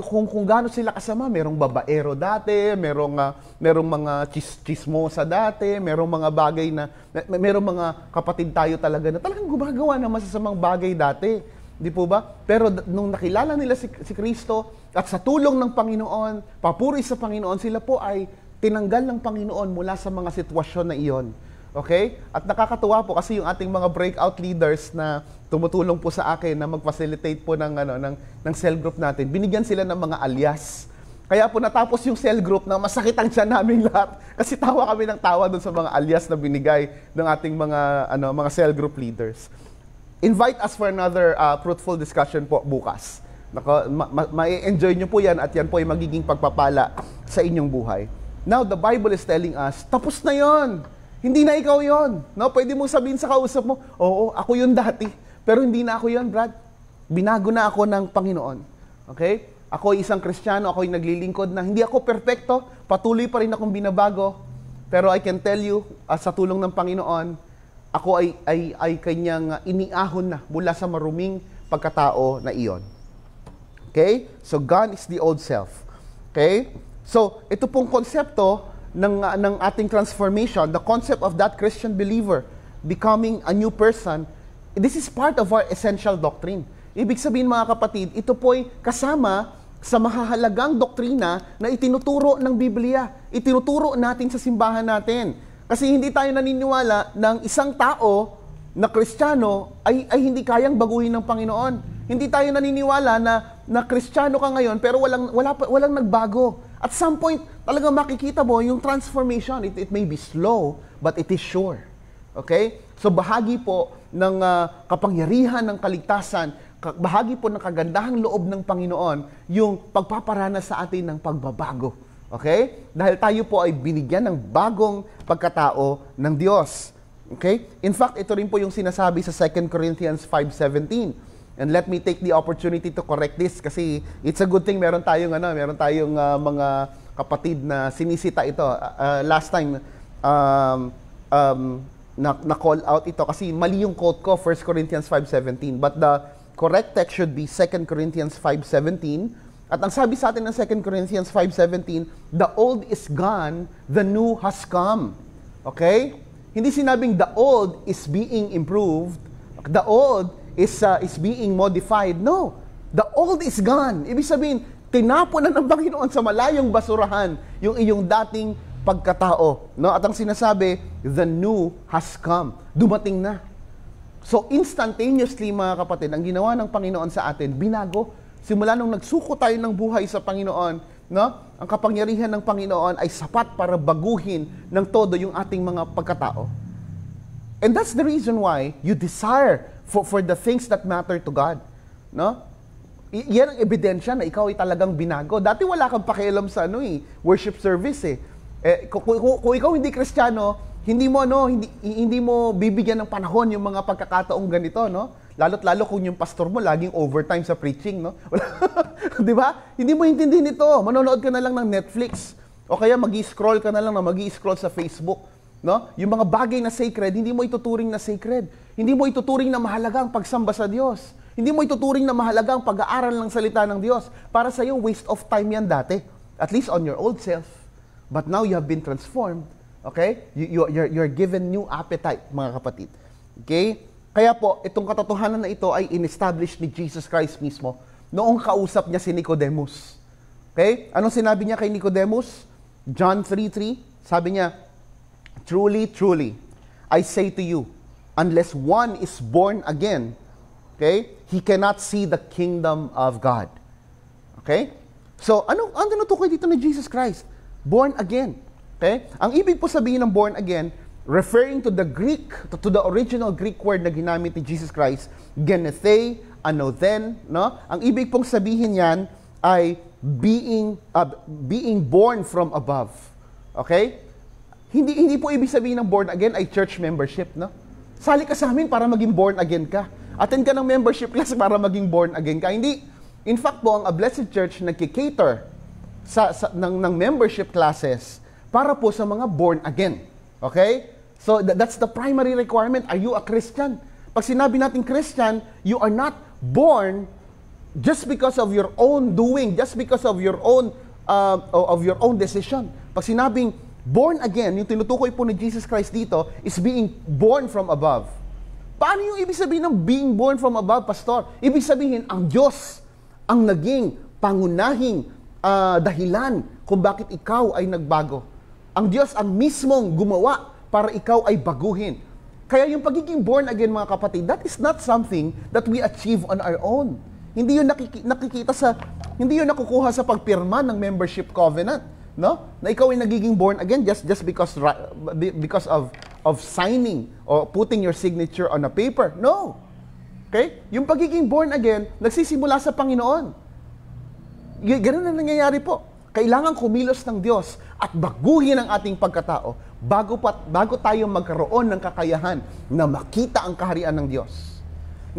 kung gaano sila kasama. Merong babaero dati, merong mga chismosa dati, merong mga bagay merong mga kapatid tayo talaga na talagang gumagawa ng masasamang bagay dati. Di po ba? Pero nung nakilala nila si Kristo at sa tulong ng Panginoon, papuri sa Panginoon, sila po ay tinanggal ng Panginoon mula sa mga sitwasyon na iyon. Okay? At nakakatuwa po kasi yung ating mga breakout leaders na tumutulong po sa akin na mag-facilitate po ng cell group natin. Binigyan sila ng mga alias. Kaya po natapos yung cell group na masakit ang tiyan naming lahat kasi tawa kami ng tawa doon sa mga alias na binigay ng ating mga cell group leaders. Invite us for another fruitful discussion po bukas. Ma-enjoy nyo po yan at yan po ay magiging pagpapala sa inyong buhay. Now, the Bible is telling us, tapos na yon. Hindi na ikaw yon. Pwede mong sabihin sa kausap mo, oo, ako yun dati. Pero hindi na ako yon, Brad. Binago na ako ng Panginoon. Okay? Ako ay isang Kristiyano, ako ay naglilingkod na hindi ako perpekto, patuloy pa rin akong binabago. Pero I can tell you, sa tulong ng Panginoon, ako ay kanyang iniahon na mula sa maruming pagkatao na iyon. Okay? So, gone is the old self. Okay? So, ito pong konsepto ng ating transformation, the concept of that Christian believer becoming a new person, this is part of our essential doctrine. Ibig sabihin mga kapatid, ito po'y kasama sa mahahalagang doktrina na itinuturo ng Biblia. Itinuturo natin sa simbahan natin. Kasi hindi tayo naniniwala ng isang tao na Kristiyano ay hindi kayang baguhin ng Panginoon. Hindi tayo naniniwala na Kristiyano ka ngayon pero walang nagbago. At some point, talagang makikita mo yung transformation. It may be slow, but it is sure. Okay? So bahagi po ng kapangyarihan ng kaligtasan, bahagi po ng kagandahang loob ng Panginoon, yung pagpaparanas sa atin ng pagbabago. Okay? Dahil tayo po ay binigyan ng bagong pagkatao ng Diyos. Okay? In fact, ito rin po yung sinasabi sa 2 Corinthians 5:17. And let me take the opportunity to correct this kasi it's a good thing meron tayong mga kapatid na sinisita ito. Last time na-call out ito kasi mali yung quote ko, 1 Corinthians 5:17. But the correct text should be 2 Corinthians 5:17. At ang sabi sa atin ng 2 Corinthians 5:17, the old is gone, the new has come. Okay? Hindi sinabing the old is being improved, the old is being modified. No. The old is gone. Ibig sabihin, tinapon na ng Panginoon sa malayong basurahan yung iyong dating pagkatao. No? At ang sinasabi, the new has come. Dumating na. So instantaneously, mga kapatid, ang ginawa ng Panginoon sa atin, binago. Simula nung nagsuko tayo ng buhay sa Panginoon, no? Ang kapangyarihan ng Panginoon ay sapat para baguhin ng todo yung ating mga pagkatao. And that's the reason why you desire for the things that matter to God. No? Yan ang ebidensya na ikaw ay talagang binago. Dati wala kang pakialam sa worship service eh. Kung ikaw hindi Kristiyano, hindi mo bibigyan ng panahon yung mga pagkakataong ganito, no? Lalo't-lalo kung yung pastor mo laging overtime sa preaching, no? 'Di ba? Hindi mo intindihin ito. Manonood ka na lang ng Netflix o kaya magi-scroll ka na lang sa Facebook, no? Yung mga bagay na sacred, hindi mo ituturing na sacred. Hindi mo ituturing na mahalaga ang pagsamba sa Diyos. Hindi mo ituturing na mahalaga ang pag-aaral ng salita ng Diyos. Para sa iyo, waste of time yan dati. At least on your old self. But now you have been transformed. Okay? You're given new appetite, mga kapatid. Okay? Kaya po, itong katotohanan na ito ay in-establish ni Jesus Christ mismo noong kausap niya si Nicodemus. Okay? Anong sinabi niya kay Nicodemus? John 3:3, sabi niya, truly, truly, I say to you, unless one is born again, okay, he cannot see the kingdom of God. Okay? So, ano tinutukoy dito ni Jesus Christ? Born again. Okay? Ang ibig po sabihin ng born again, referring to the Greek, to the original Greek word na ginamit ni Jesus Christ, genethe, anothen, no? Ang ibig pong sabihin yan ay being born from above. Okay? Hindi po ibig sabihin ng born again ay church membership, no? Sali ka sa amin para maging born again ka. Attend ka ng membership class para maging born again ka. Hindi. In fact po, ang A Blessed Church nagki-cater ng membership classes para po sa mga born again. Okay? So that's the primary requirement. Are you a Christian? Pag sinabi natin Christian, you are not born just because of your own doing, just because of your own decision. Pag sinabing born again, yung tinutukoy po ni Jesus Christ dito is being born from above. Paano yung ibig sabihin ng being born from above, Pastor? Ibig sabihin, ang Diyos ang naging pangunahing dahilan kung bakit ikaw ay nagbago. Ang Diyos ang mismong gumawa para ikaw ay baguhin. Kaya yung pagiging born again, mga kapatid, that is not something that we achieve on our own. Hindi yun hindi yun nakukuha sa pagpirma ng membership covenant. No? Na ikaw ay nagiging born again just because of signing or putting your signature on a paper. No. Okay? Yung pagiging born again, nagsisimula sa Panginoon. Ganun na nangyayari po. Kailangan kumilos ng Diyos at baguhin ang ating pagkatao bago tayo magkaroon ng kakayahan na makita ang kaharian ng Diyos.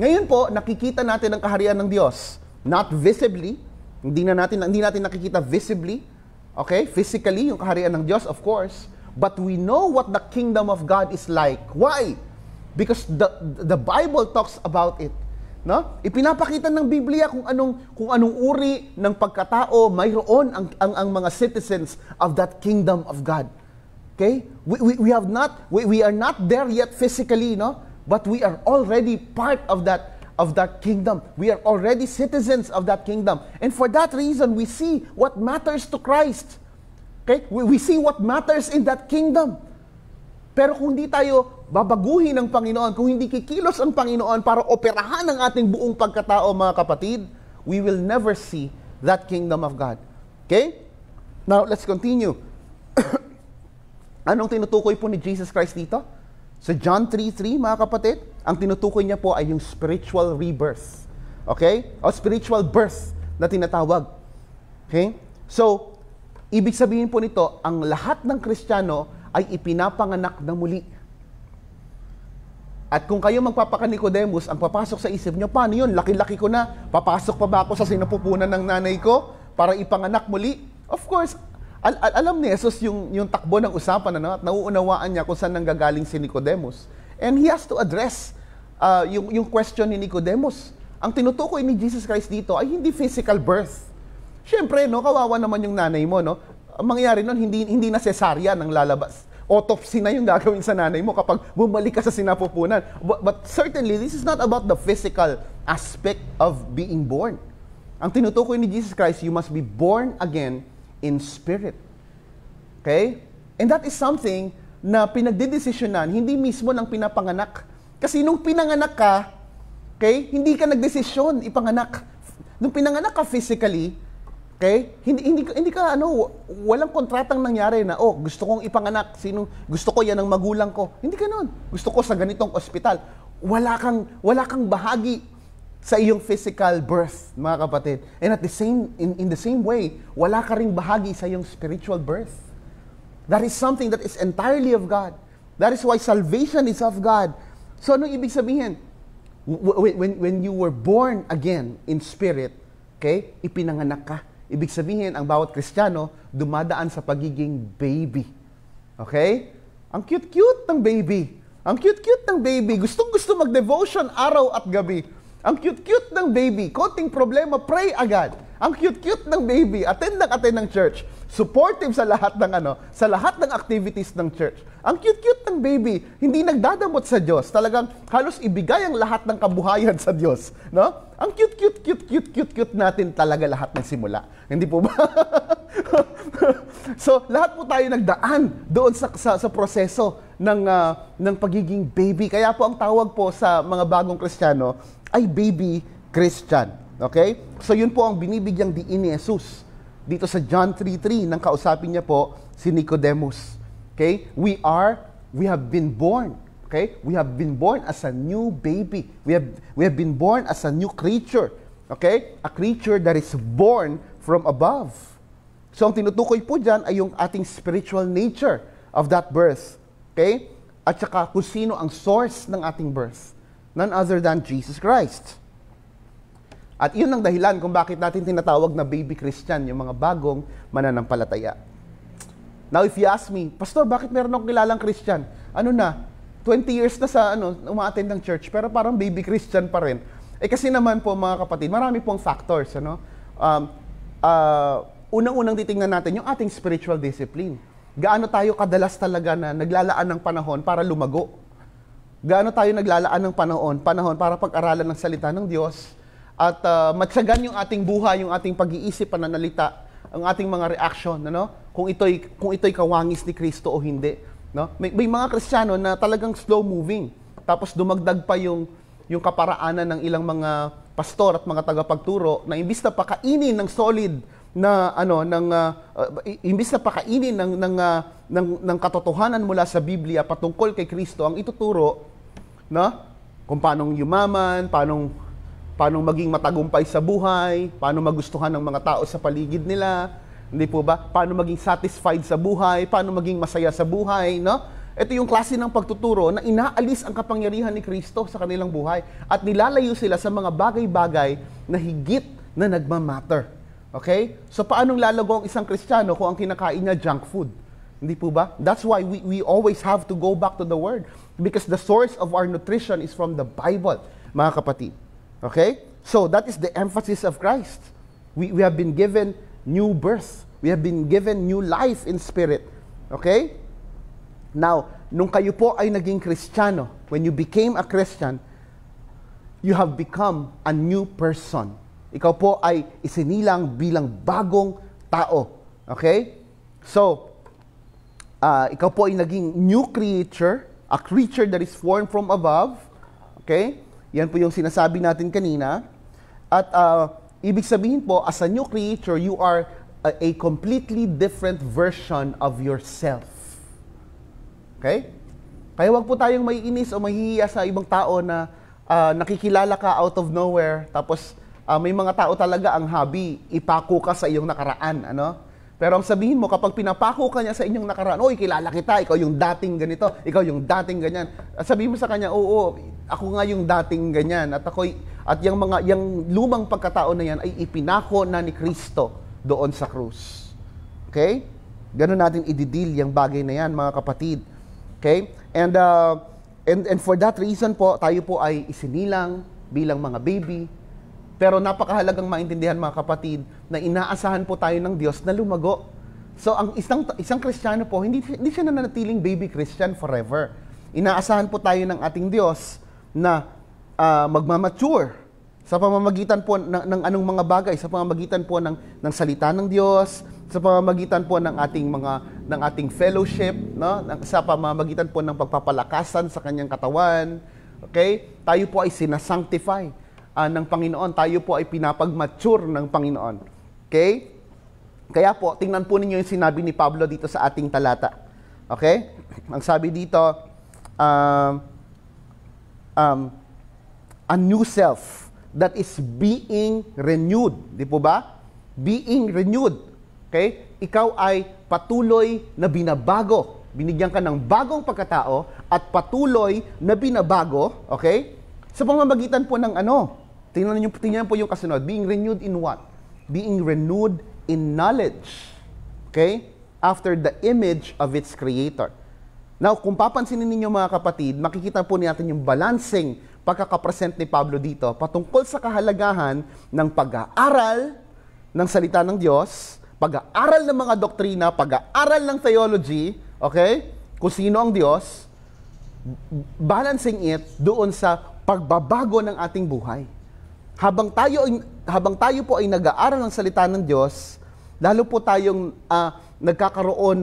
Ngayon po, nakikita natin ang kaharian ng Diyos. Not visibly. Hindi natin nakikita visibly. Okay? Physically, yung kaharian ng Diyos, of course. But we know what the kingdom of God is like. Why? Because the Bible talks about it. No? Ipinapakita ng Biblia kung anong uri ng pagkatao mayroon ang mga citizens of that kingdom of God. Okay? We are not there yet physically, no? But we are already part of that kingdom. We are already citizens of that kingdom. And for that reason, we see what matters to Christ. Okay? We see what matters in that kingdom. Pero kung hindi tayo babaguhin ng Panginoon, kung hindi kikilos ang Panginoon para operahan ang ating buong pagkatao, mga kapatid, we will never see that kingdom of God. Okay? Now, let's continue. Anong tinutukoy po ni Jesus Christ dito? Sa John 3:3, mga kapatid, ang tinutukoy niya po ay yung spiritual rebirth. Okay? O spiritual birth na tinatawag. Okay? So, ibig sabihin po nito, ang lahat ng Kristiyano ay ipinapanganak na muli. At kung kayo magpapaka-Nicodemus, ang papasok sa isip nyo, paano yun? Laki-laki ko na, papasok pa ba ako sa sinapupunan ng nanay ko para ipanganak muli? Of course, alam ni Jesus yung takbo ng usapan, ano? At nauunawaan niya kung saan nanggagaling si Nicodemus. And he has to address yung question ni Nicodemus. Ang tinutukoy ni Jesus Christ dito ay hindi physical birth. Siyempre, no, kawawa naman yung nanay mo, no? Ang mangyayari nun, hindi na cesarean ang lalabas. Autopsy na yung gagawin sa nanay mo kapag bumalik ka sa sinapupunan. But certainly, this is not about the physical aspect of being born. Ang tinutukoy ni Jesus Christ, you must be born again in spirit. Okay? And that is something na pinagdedesisyonan, hindi mismo ng pinapanganak. Kasi nung pinanganak ka, okay, hindi ka nagdesisyon ipanganak. Nung pinanganak ka physically, okay? Hindi ka walang kontratang nangyari na gusto kong ipanganak, gusto ko yan ang magulang ko. Hindi ka noon. Gusto ko sa ganitong ospital. Wala kang bahagi sa iyong physical birth, mga kapatid. And at in the same way, wala ka ring bahagi sa iyong spiritual birth. That is something that is entirely of God. That is why salvation is of God. So anong ibig sabihin? When you were born again in spirit, okay, ipinanganak ka. Ibig sabihin, ang bawat Kristiyano, dumadaan sa pagiging baby. Okay? Ang cute-cute ng baby. Ang cute-cute ng baby. Gustong-gusto mag-devotion araw at gabi. Ang cute-cute ng baby. Konting problema, pray agad. Ang cute-cute ng baby. Attend ng church. Supportive sa lahat ng activities ng church. Ang cute-cute ng baby, hindi nagdadamot sa Diyos. Talagang halos ibigay ang lahat ng kabuhayan sa Diyos, no? Ang cute natin talaga lahat ng simula. Hindi po ba? So, lahat po tayo nagdaan doon sa proseso ng pagiging baby. Kaya po ang tawag po sa mga bagong Kristiyano ay baby Christian. Okay? So, yun po ang binibigyang diin ni Jesus. Dito sa John 3:3, nang kausapin niya po si Nicodemus. Okay? We have been born. Okay? We have been born as a new baby. We have been born as a new creature. Okay? A creature that is born from above. So, ang tinutukoy po dyan ay yung ating spiritual nature of that birth. Okay? At saka kung sino ang source ng ating birth. None other than Jesus Christ. At yun ang dahilan kung bakit natin tinatawag na baby Christian, yung mga bagong mananampalataya. Now, if you ask me, Pastor, bakit meron akong kilalang Christian? 20 years na sa uma-attend ng church, pero parang baby Christian pa rin. Kasi naman po mga kapatid, marami pong factors. Unang-unang titingnan natin yung ating spiritual discipline. Gaano tayo kadalas talaga na naglalaan ng panahon para lumago? Gaano tayo naglalaan ng panahon para pag-aralan ng salita ng Diyos? At matyagan yung ating buhay, yung ating pag-iisip, pananalita, ang ating mga reaction, kung ito'y kawangis ni Kristo o hindi. No? May mga Kristiyano na talagang slow moving. Tapos dumagdag pa yung kaparaanan ng ilang mga pastor at mga tagapagturo na imbis na pakainin ng solid na imbis na pakainin ng katotohanan mula sa Biblia patungkol kay Kristo, ang ituturo kung paanong yumaman, paanong maging matagumpay sa buhay, paano magustuhan ng mga tao sa paligid nila, hindi po ba? Paano maging satisfied sa buhay, paano maging masaya sa buhay, no? Ito yung klase ng pagtuturo na inaalis ang kapangyarihan ni Kristo sa kanilang buhay at nilalayo sila sa mga bagay-bagay na higit na nagmamatter. Okay? So paanong lalago ang isang Kristiyano kung ang kinakain niya junk food? Hindi po ba? That's why we always have to go back to the Word because the source of our nutrition is from the Bible, mga kapatid. Okay? So, that is the emphasis of Christ. We have been given new birth. We have been given new life in spirit. Okay? Now, nung kayo po ay naging Kristiyano, when you became a Christian, you have become a new person. Ikaw po ay isinilang bilang bagong tao. Okay? So, ikaw po ay naging new creature, a creature that is formed from above. Okay? Yan po yung sinasabi natin kanina. At ibig sabihin po, as a new creature, you are a completely different version of yourself. Okay? Kaya wag po tayong maiinis o mahihiya sa ibang tao na nakikilala ka out of nowhere, tapos may mga tao talaga ang hobby, ipako ka sa iyong nakaraan. Pero ang sabihin mo, kapag pinapako ka niya sa inyong nakaraan, oy, kilala kita, ikaw yung dating ganito, ikaw yung dating ganyan. At sabihin mo sa kanya, oo, ako nga yung dating ganyan. At yung lumang pagkatao na yan ay ipinako na ni Kristo doon sa krus. Okay? Ganun natin i-deal yung bagay na yan, mga kapatid. Okay? And for that reason po, tayo po ay isinilang bilang mga baby. Pero napakahalagang maintindihan, mga kapatid, na inaasahan po tayo ng Diyos na lumago. So ang isang Kristiyano po, hindi siya nananatiling baby Christian forever. Inaasahan po tayo ng ating Diyos na magmamature sa pamamagitan po ng anong mga bagay, sa pamamagitan po ng salita ng Diyos, sa pamamagitan po ng ating fellowship, no? Sa pamamagitan po ng pagpapalakasan sa kanyang katawan. Okay? Tayo po ay sinasanctify ng Panginoon. Tayo po ay pinapag-mature ng Panginoon. Okay? Kaya po, tingnan po ninyo yung sinabi ni Pablo dito sa ating talata. Okay? Ang sabi dito, a new self that is being renewed. Di po ba? Being renewed. Okay? Ikaw ay patuloy na binabago. Binigyan ka ng bagong pagkatao at patuloy na binabago. Okay? Sa pamamagitan po ng ano? Tingnan po yung kasunod. Being renewed in what? Being renewed in knowledge. Okay? After the image of its creator. Now, kung papansinin ninyo, mga kapatid, makikita po natin yung balancing pagkakapresent ni Pablo dito patungkol sa kahalagahan ng pag-aaral ng salita ng Diyos, pag-aaral ng mga doktrina, pag-aaral ng theology, okay? Kung sino ang Diyos, balancing it doon sa pagbabago ng ating buhay. Habang tayo po ay nag-aaral ng salita ng Diyos, lalo po tayong nagkakaroon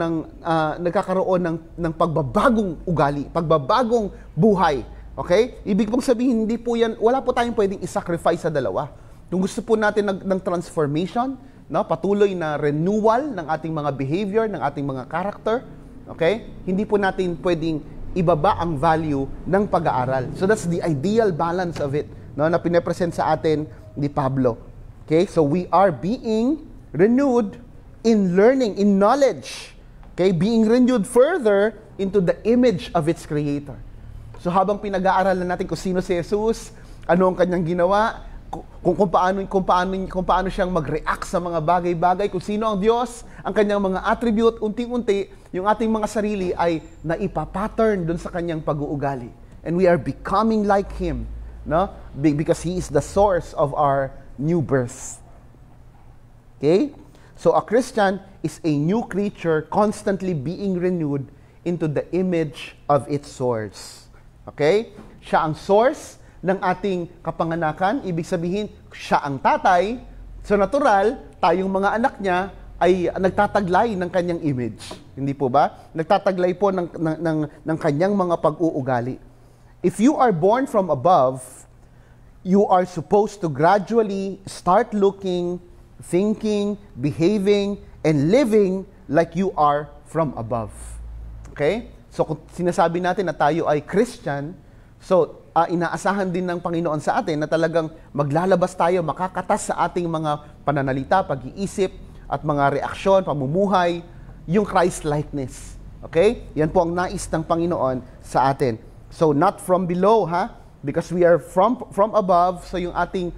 ng pagbabagong ugali, pagbabagong buhay. Okay? Ibig pong sabihin, hindi po yan, wala po tayong pwedeng i-sacrifice sa dalawa. Kung gusto po natin ng transformation, no, patuloy na renewal ng ating mga behavior, ng ating mga character, okay? Hindi po natin pwedeng ibaba ang value ng pag-aaral. So that's the ideal balance of it, no, na pinapresent sa atin ni Pablo. Okay? So we are being renewed in learning, in knowledge. Okay? Being renewed further into the image of its creator. So habang pinag-aaralan natin kung sino si Jesus, ano ang kanyang ginawa, kung paano siyang mag-react sa mga bagay-bagay, kung sino ang Diyos, ang kanyang mga attribute, unti-unti, yung ating mga sarili ay naipapattern dun sa kanyang pag-uugali. And we are becoming like Him, no? Because He is the source of our new birth. Okay? So a Christian is a new creature constantly being renewed into the image of its source. Okay? Siya ang source ng ating kapanganakan. Ibig sabihin, siya ang tatay. So natural, tayong mga anak niya ay nagtataglay ng kanyang image. Hindi po ba? Nagtataglay po ng kanyang mga pag-uugali. If you are born from above, you are supposed to gradually start looking, thinking, behaving, and living like you are from above. Okay? So kung sinasabi natin na tayo ay Christian, so inaasahan din ng Panginoon sa atin na talagang maglalabas tayo, makakatas sa ating mga pananalita, pag-iisip, at mga reaksyon, pamumuhay, yung Christ-likeness. Okay? Yan po ang nais ng Panginoon sa atin. So not from below, ha? Because we are from above, so yung ating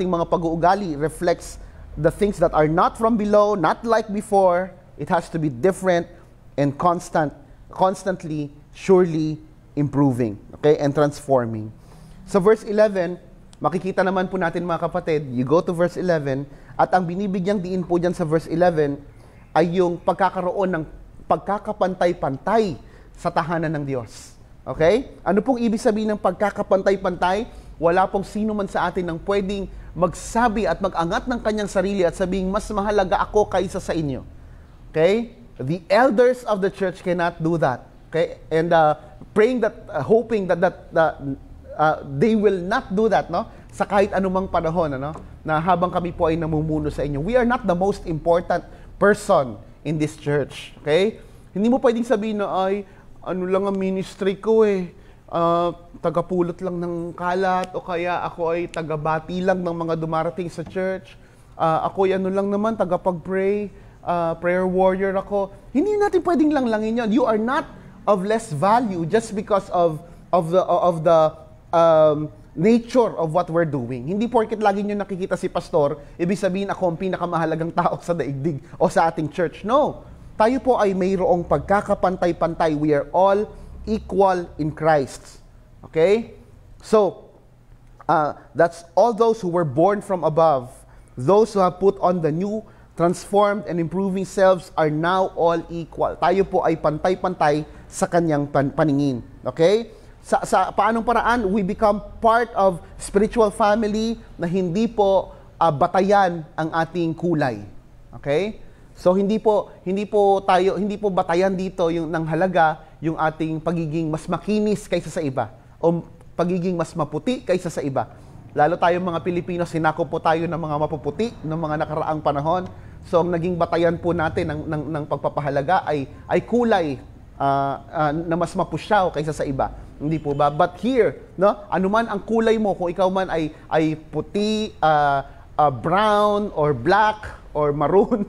mga pag-uugali reflects the things that are not from below, not like before. It has to be different and constantly, surely improving, okay, and transforming. So verse 11, makikita naman po natin, mga kapatid, you go to verse 11, at ang binibigyang diin po dyan sa verse 11 ay yung pagkakaroon ng pagkakapantay-pantay sa tahanan ng Diyos. Okay? Ano pong ibig sabihin ng pagkakapantay-pantay? Wala pong sino man sa atin ang pwedeng magsabi at mag-angat ng kanyang sarili at sabing, mas mahalaga ako kaysa sa inyo. Okay? The elders of the church cannot do that. Okay? And praying that, hoping that they will not do that, no? Sa kahit anumang panahon, ano? Na habang kami po ay namumuno sa inyo. We are not the most important person in this church. Okay? Hindi mo pwedeng sabihin na, ay, ano lang ang ministry ko eh. Tagapulot lang ng kalat o kaya ako ay tagabati lang ng mga dumarating sa church. Ako ay ano lang naman, tagapag-pray. prayer warrior ako. Hindi natin pwedeng langlangin yon. You are not of less value just because of the nature of what we're doing. Hindi porket lagi nyo nakikita si pastor, ibig sabihin ako ang pinakamahalagang tao sa daigdig o sa ating church. No. Tayo po ay mayroong pagkakapantay-pantay. We are all equal in Christ. Okay? So, that's all those who were born from above. Those who have put on the new, transformed, and improving selves are now all equal. Tayo po ay pantay-pantay sa kanyang paningin. Okay? Sa paanong paraan, we become part of spiritual family na hindi po batayan ang ating kulay. Okay? So hindi po batayan dito yung ng halaga yung ating pagiging mas makinis kaysa sa iba o pagiging mas maputi kaysa sa iba. Lalo tayong mga Pilipino, sinakop po tayo ng mga mapuputi ng mga nakaraang panahon. So ang naging batayan po natin ng pagpapahalaga ay kulay na mas mapusyaw kaysa sa iba. Hindi po ba? But here, no, anuman ang kulay mo, kung ikaw man ay puti, brown or black or maroon,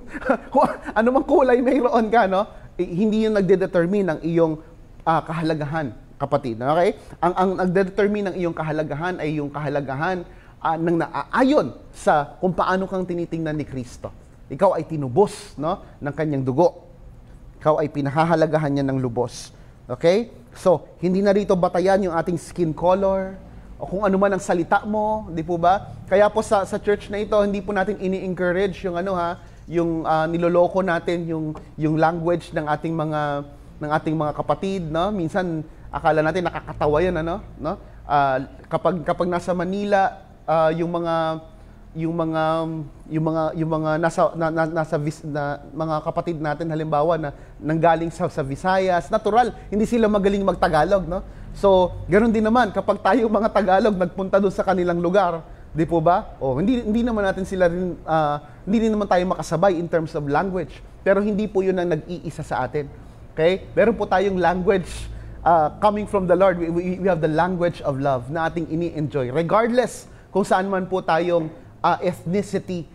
kung anumang kulay mayroon ka, no, hindi yun nagde-determine ng iyong kahalagahan, kapatid. Okay? Ang nagde-determine ng iyong kahalagahan ay yung kahalagahan ng naaayon sa kung paano kang tinitingnan ni Kristo. Ikaw ay tinubos, no, ng kanyang dugo. Ikaw ay pinahahalagahan niya ng lubos. Okay? So, hindi na rito batayan yung ating skin color o kung ano man ang salita mo, di po ba? Kaya po sa church na ito, hindi po natin ini-encourage yung yung niloloko natin yung language ng ating mga kapatid, no? Minsan akala natin nakakatawa yan, no? Kapag nasa Manila, yung mga mga kapatid natin halimbawa na nanggaling sa Visayas, natural hindi sila magaling magtagalog, no? So ganoon din naman kapag tayo mga Tagalog nagpunta doon sa kanilang lugar, di po ba? Hindi naman natin sila rin hindi din naman tayo makasabay in terms of language, pero hindi po 'yun ang nag-iisa sa atin. Okay? Meron po tayong language coming from the Lord. We have the language of love na ating ini-enjoy regardless kung saan man po tayong ethnicity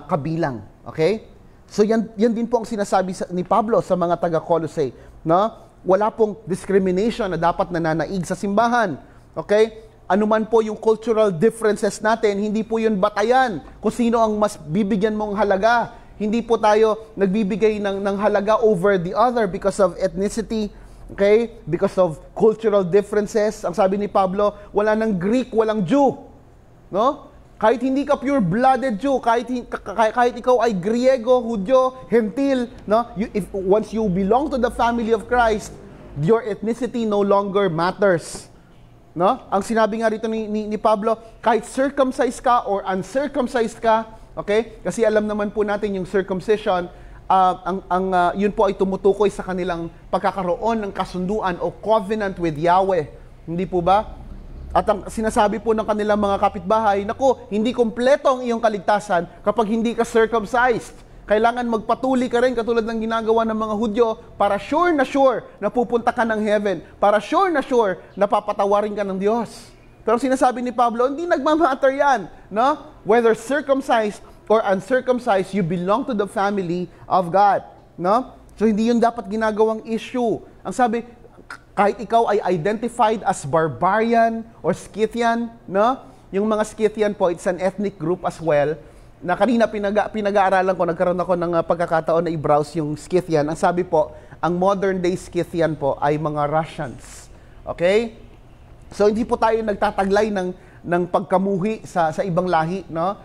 kabilang. Okay? So yan din po ang sinasabi ni Pablo sa mga taga-Colossae, no? Wala pong discrimination na dapat nananaig sa simbahan. Okay? Ano man po yung cultural differences natin, hindi po yun batayan kung sino ang mas bibigyan mong halaga. Hindi po tayo nagbibigay ng halaga over the other because of ethnicity, okay? Because of cultural differences. Ang sabi ni Pablo, wala nang Greek, walang Jew. No? Kahit hindi ka pure-blooded Jew, kahit ikaw ay Griego, Hudyo, Hentil, no? Once you belong to the family of Christ, your ethnicity no longer matters. No? Ang sinabi nga rito ni Pablo, kahit circumcised ka or uncircumcised ka, okay? Kasi alam naman po natin yung circumcision, yun po ay tumutukoy sa kanilang pagkakaroon ng kasunduan o covenant with Yahweh. Hindi po ba? At ang sinasabi po ng kanilang mga kapitbahay, naku, hindi kompleto ang iyong kaligtasan kapag hindi ka circumcised. Kailangan magpatuli ka rin katulad ng ginagawa ng mga Hudyo para sure na pupunta ka ng heaven. Para sure na papatawarin ka ng Diyos. Pero sinasabi ni Pablo, hindi nagmamatter yan. No? Whether circumcised or uncircumcised, you belong to the family of God. No? So hindi yun dapat ginagawang issue. Ang sabi, kahit ikaw ay identified as barbarian or Scythian, no? Yung mga Scythian po, it's an ethnic group as well, na kanina pinag-aaralan ko, nagkaroon ako ng pagkakataon na i-browse yung Scythian. Ang sabi po, ang modern day Scythian po ay mga Russians. Okay? So hindi po tayo nagtataglay ng pagkamuhi sa ibang lahi, no?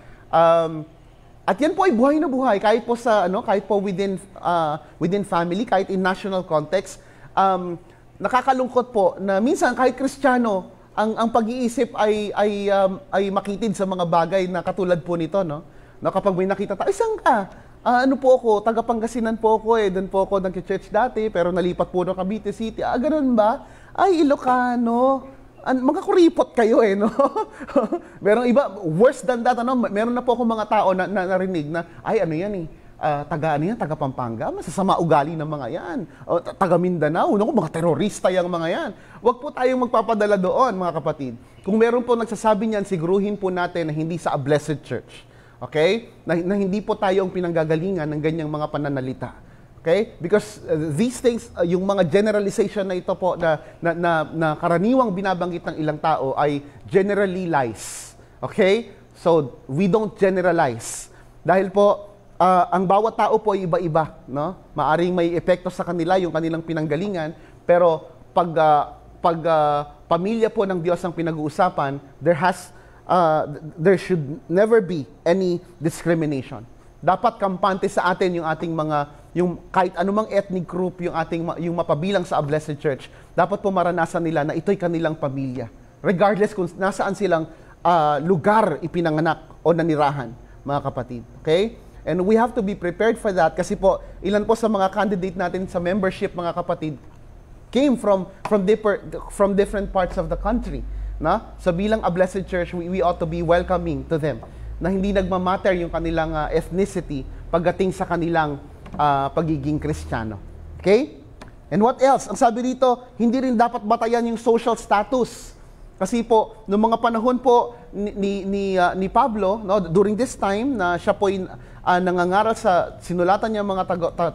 At yan po ay buhay na buhay kahit po kahit po within family, kahit in national context. Nakakalungkot po na minsan kahit Kristiyano ang pag-iisip ay makitid sa mga bagay na katulad po nito, no? Na kapag may nakita tayo, saan ka? Ano po ako, taga Pangasinan po ako doon po ako nag-church dati, pero nalipat po ng Cavite City. Ganun ba? Ay, Ilocano. Mga kuripot kayo no? Merong iba, worse than that, ano? Meron na po ako mga tao na narinig na, ay, ano yan taga Pampanga, masasama ugali ng mga yan. Taga Mindanao, mga terorista yung mga yan. Huwag po tayong magpapadala doon, mga kapatid. Kung meron po nagsasabi niyan, siguruhin po natin na hindi sa a blessed church. Okay? Na hindi po tayo ang pinanggagalingan ng ganyang mga pananalita. Okay? Because these things, yung mga generalization na ito po na karaniwang binabanggit ng ilang tao ay generally lies. Okay? So, we don't generalize. Dahil po, ang bawat tao po ay iba-iba. No? Maaring may epekto sa kanila yung kanilang pinanggalingan, pero pag pamilya po ng Diyos ang pinag-uusapan, there should never be any discrimination. Dapat kampante sa atin yung ating yung kahit anumang ethnic group, yung mapabilang sa A Blessed Church, dapat po maranasan nila na ito'y kanilang pamilya. Regardless kung nasaan silang lugar ipinanganak o nanirahan, mga kapatid. Okay? And we have to be prepared for that kasi po, ilan po sa mga candidate natin sa membership, mga kapatid, came from different parts of the country. Na? So bilang A Blessed Church, we ought to be welcoming to them. Na hindi nagmamatter yung kanilang ethnicity pagdating sa kanilang pagiging Kristiyano. Okay? And what else? Ang sabi dito, hindi rin dapat batayan yung social status. Kasi po, noong mga panahon po ni Pablo, no, during this time, na siya po nangangaral sa sinulatan niya mga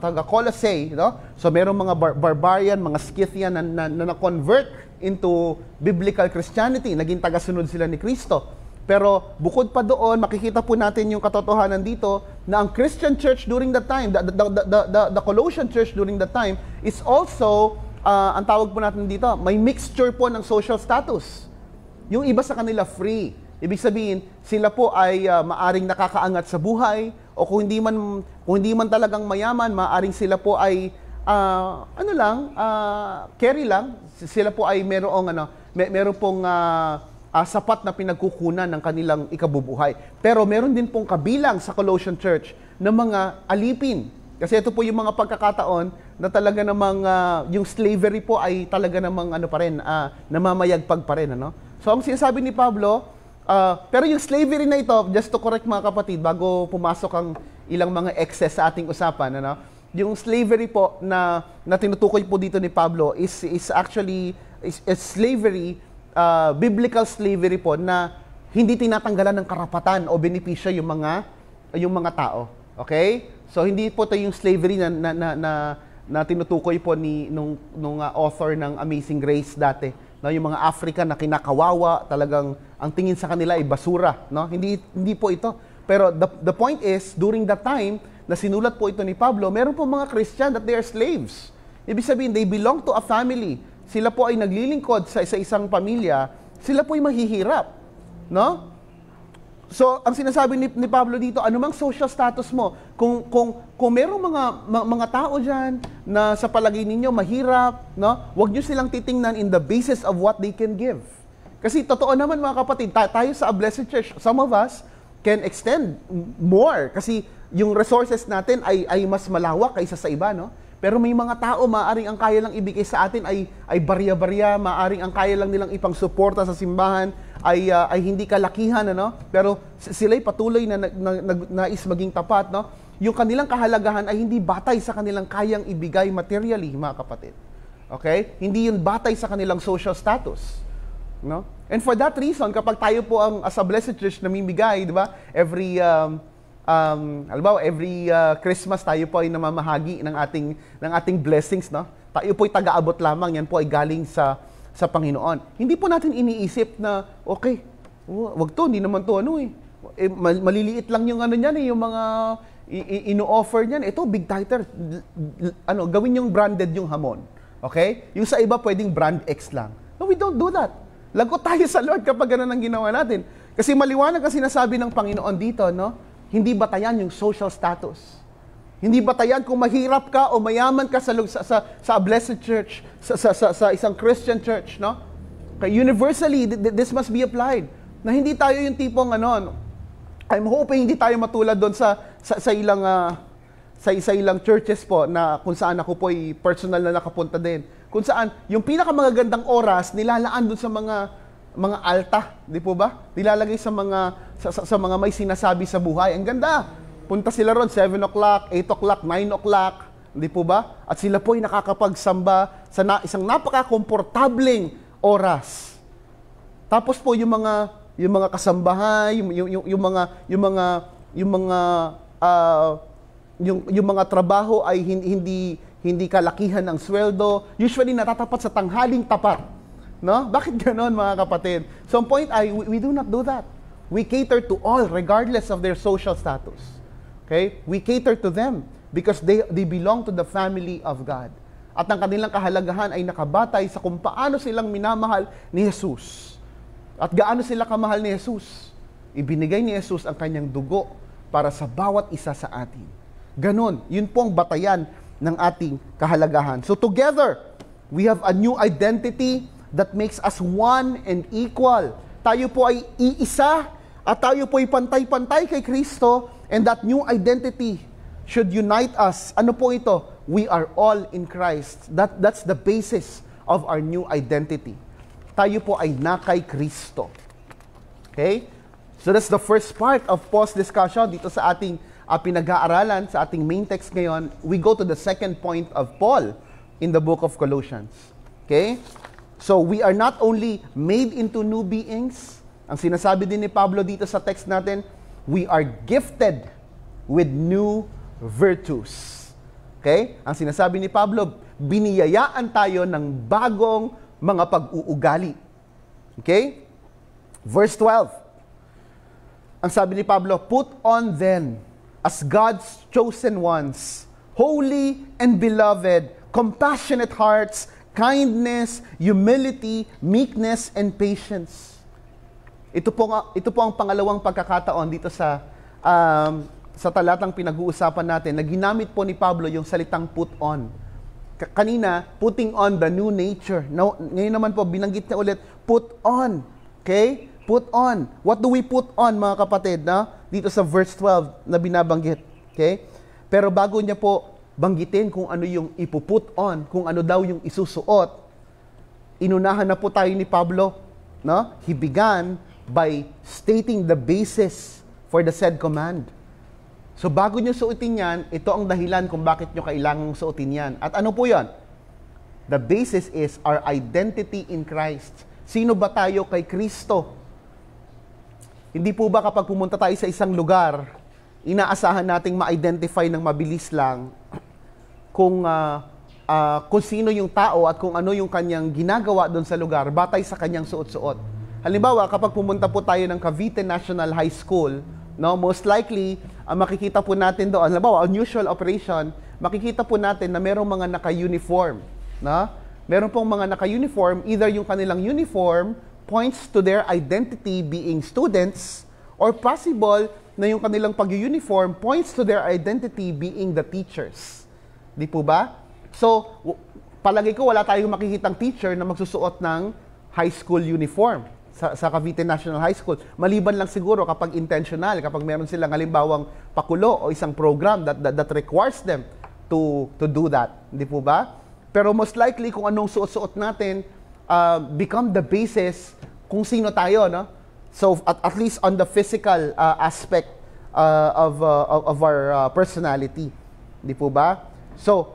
taga Colossae, no? So merong mga barbarian, mga Scythian na na-convert into biblical Christianity, naging tagasunod sila ni Kristo. Pero bukod pa doon, makikita po natin yung katotohanan dito na ang Christian church during that time, the Colossian church during that time is also, ang tawag po natin dito, may mixture po ng social status. Yung iba sa kanila free. Ibig sabihin, sila po ay maaring nakakaangat sa buhay, o kung hindi man talagang mayaman, maaring sila po ay carry lang. Sila po ay meron pong sapat na pinagkukunan ng kanilang ikabubuhay. Pero meron din pong kabilang sa Colossian Church na mga alipin. Kasi ito po yung mga pagkakataon na talaga namang yung slavery po ay talaga namang namamayagpag pa rin. So ang sinasabi ni Pablo, pero yung slavery na ito, just to correct mga kapatid, bago pumasok ang ilang mga excess sa ating usapan, yung slavery po na tinutukoy po dito ni Pablo is actually slavery, biblical slavery po na hindi tinatanggalan ng karapatan o benepisyo yung mga tao. Okay? So hindi po ito yung slavery na tinutukoy po nung author ng Amazing Grace dati. No, yung mga African na kinakawawa, talagang ang tingin sa kanila ay basura, no? Hindi po ito. Pero the point is, during that time na sinulat po ito ni Pablo, meron po mga Christian that they are slaves. Ibig sabihin, they belong to a family. Sila po ay naglilingkod sa isang pamilya, sila po ay mahihirap, no? So, ang sinasabi ni Pablo dito, anumang social status mo, kung merong mga tao diyan na sa palagay ninyo mahirap, no? Huwag niyo silang titingnan in the basis of what they can give. Kasi totoo naman mga kapatid, tayo sa A Blessed Church, some of us can extend more kasi yung resources natin ay mas malawak kaysa sa iba, no? Pero may mga tao, maaring ang kaya lang ibigay sa atin ay barya-barya, maaring ang kaya lang nilang ipang-suporta sa simbahan ay hindi kalakihan, Pero sila'y patuloy na nais maging tapat, no? Yung kanilang kahalagahan ay hindi batay sa kanilang kayang ibigay materially, mga kapatid. Okay? Hindi yun batay sa kanilang social status, no? And for that reason, kapag tayo po as a Blessed Church namimigay, di ba? Every Christmas tayo po ay namamahagi ng ating blessings, no? Tayo po ay taga-abot lamang, yan po ay galing sa Panginoon. Hindi po natin iniisip na, okay, wag to, hindi naman to maliliit lang yung niyan, yung mga ino-offer niyan. Ito, big titer, gawin yung branded yung hamon. Okay? Yung sa iba pwedeng brand X lang. No, we don't do that. Lagot tayo sa Lord kapag ganun ang ginawa natin. Kasi maliwanag ang sinasabi ng Panginoon dito, no? Hindi batayan yung social status. Hindi batayan kung mahirap ka o mayaman ka sa Blessed Church, sa isang Christian church, no? Kaya universally, this must be applied. Na hindi tayo yung tipong I'm hoping hindi tayo matulad doon sa ilang churches po na kung saan ako po ay personal na nakapunta din. Kung saan yung pinakamagagandang oras nilalaan doon sa mga alta, di po ba? Nilalagay sa mga may sinasabi sa buhay. Ang ganda. Punta sila ron 7 o'clock, 8 o'clock, 9 o'clock, di po ba? At sila po ay nakakapagsamba sa isang napaka-komportableng oras. Tapos po yung mga kasambahay, yung mga yung mga yung mga trabaho ay hindi kalakihan ng sweldo, usually natatapat sa tanghaling tapat. No? Bakit ganon, mga kapatid? So, ang point ay, we do not do that. We cater to all, regardless of their social status. Okay? We cater to them because they belong to the family of God. At ang kanilang kahalagahan ay nakabatay sa kung paano silang minamahal ni Jesus. At gaano sila kamahal ni Jesus. Ibinigay ni Jesus ang kanyang dugo para sa bawat isa sa atin. Ganon, yun po ang batayan ng ating kahalagahan. So together, we have a new identity that makes us one and equal. Tayo po ay iisa at tayo po ay pantay-pantay kay Kristo, and that new identity should unite us. Ano po ito? We are all in Christ. That's the basis of our new identity. Tayo po ay na kay Kristo. Okay? So that's the first part of Paul's discussion dito sa ating pinag-aaralan, sa ating main text ngayon. We go to the second point of Paul in the book of Colossians. Okay? So we are not only made into new beings, ang sinasabi din ni Pablo dito sa text natin, we are gifted with new virtues. Okay? Ang sinasabi ni Pablo, biniyayaan tayo ng bagong mga pag-uugali. Okay? Verse 12. Ang sabi ni Pablo, put on then, as God's chosen ones, holy and beloved, compassionate hearts, kindness, humility, meekness, and patience. Ito po ang pangalawang pagkakataon dito sa talatang pinag-uusapan natin na ginamit po ni Pablo yung salitang put on. Kanina, putting on the new nature. Ngayon naman po, binanggit niya ulit, put on. Okay? Put on. What do we put on, mga kapatid, na? Dito sa verse 12 na binabanggit. Okay? Pero bago niya po banggitin kung ano yung ipuput on, kung ano daw yung isusuot, inunahan na po tayo ni Pablo. No? He began by stating the basis for the said command. So bago nyo suotin yan, ito ang dahilan kung bakit nyo kailangang suotin yan. At ano po yan? The basis is our identity in Christ. Sino ba tayo kay Kristo? Hindi po ba kapag pumunta tayo sa isang lugar, inaasahan nating ma-identify ng mabilis lang kung sino yung tao at kung ano yung kanyang ginagawa doon sa lugar batay sa kanyang suot-suot. Halimbawa, kapag pumunta po tayo ng Cavite National High School, no, most likely, makikita po natin doon, halimbawa, unusual operation, makikita po natin na merong mga naka-uniform. No? Meron pong mga naka-uniform, either yung kanilang uniform points to their identity being students, or possible na yung kanilang pag-uniform points to their identity being the teachers. Di po ba? So, palagi ko wala tayong makikitang teacher na magsusuot ng high school uniform sa Cavite National High School. Maliban lang siguro kapag intentional, kapag meron silang halimbawang pakulo o isang program that requires them to do that. Di po ba? Pero most likely, kung anong suot-suot natin, become the basis kung sino tayo, no? So at least on the physical aspect of our personality, di po ba? So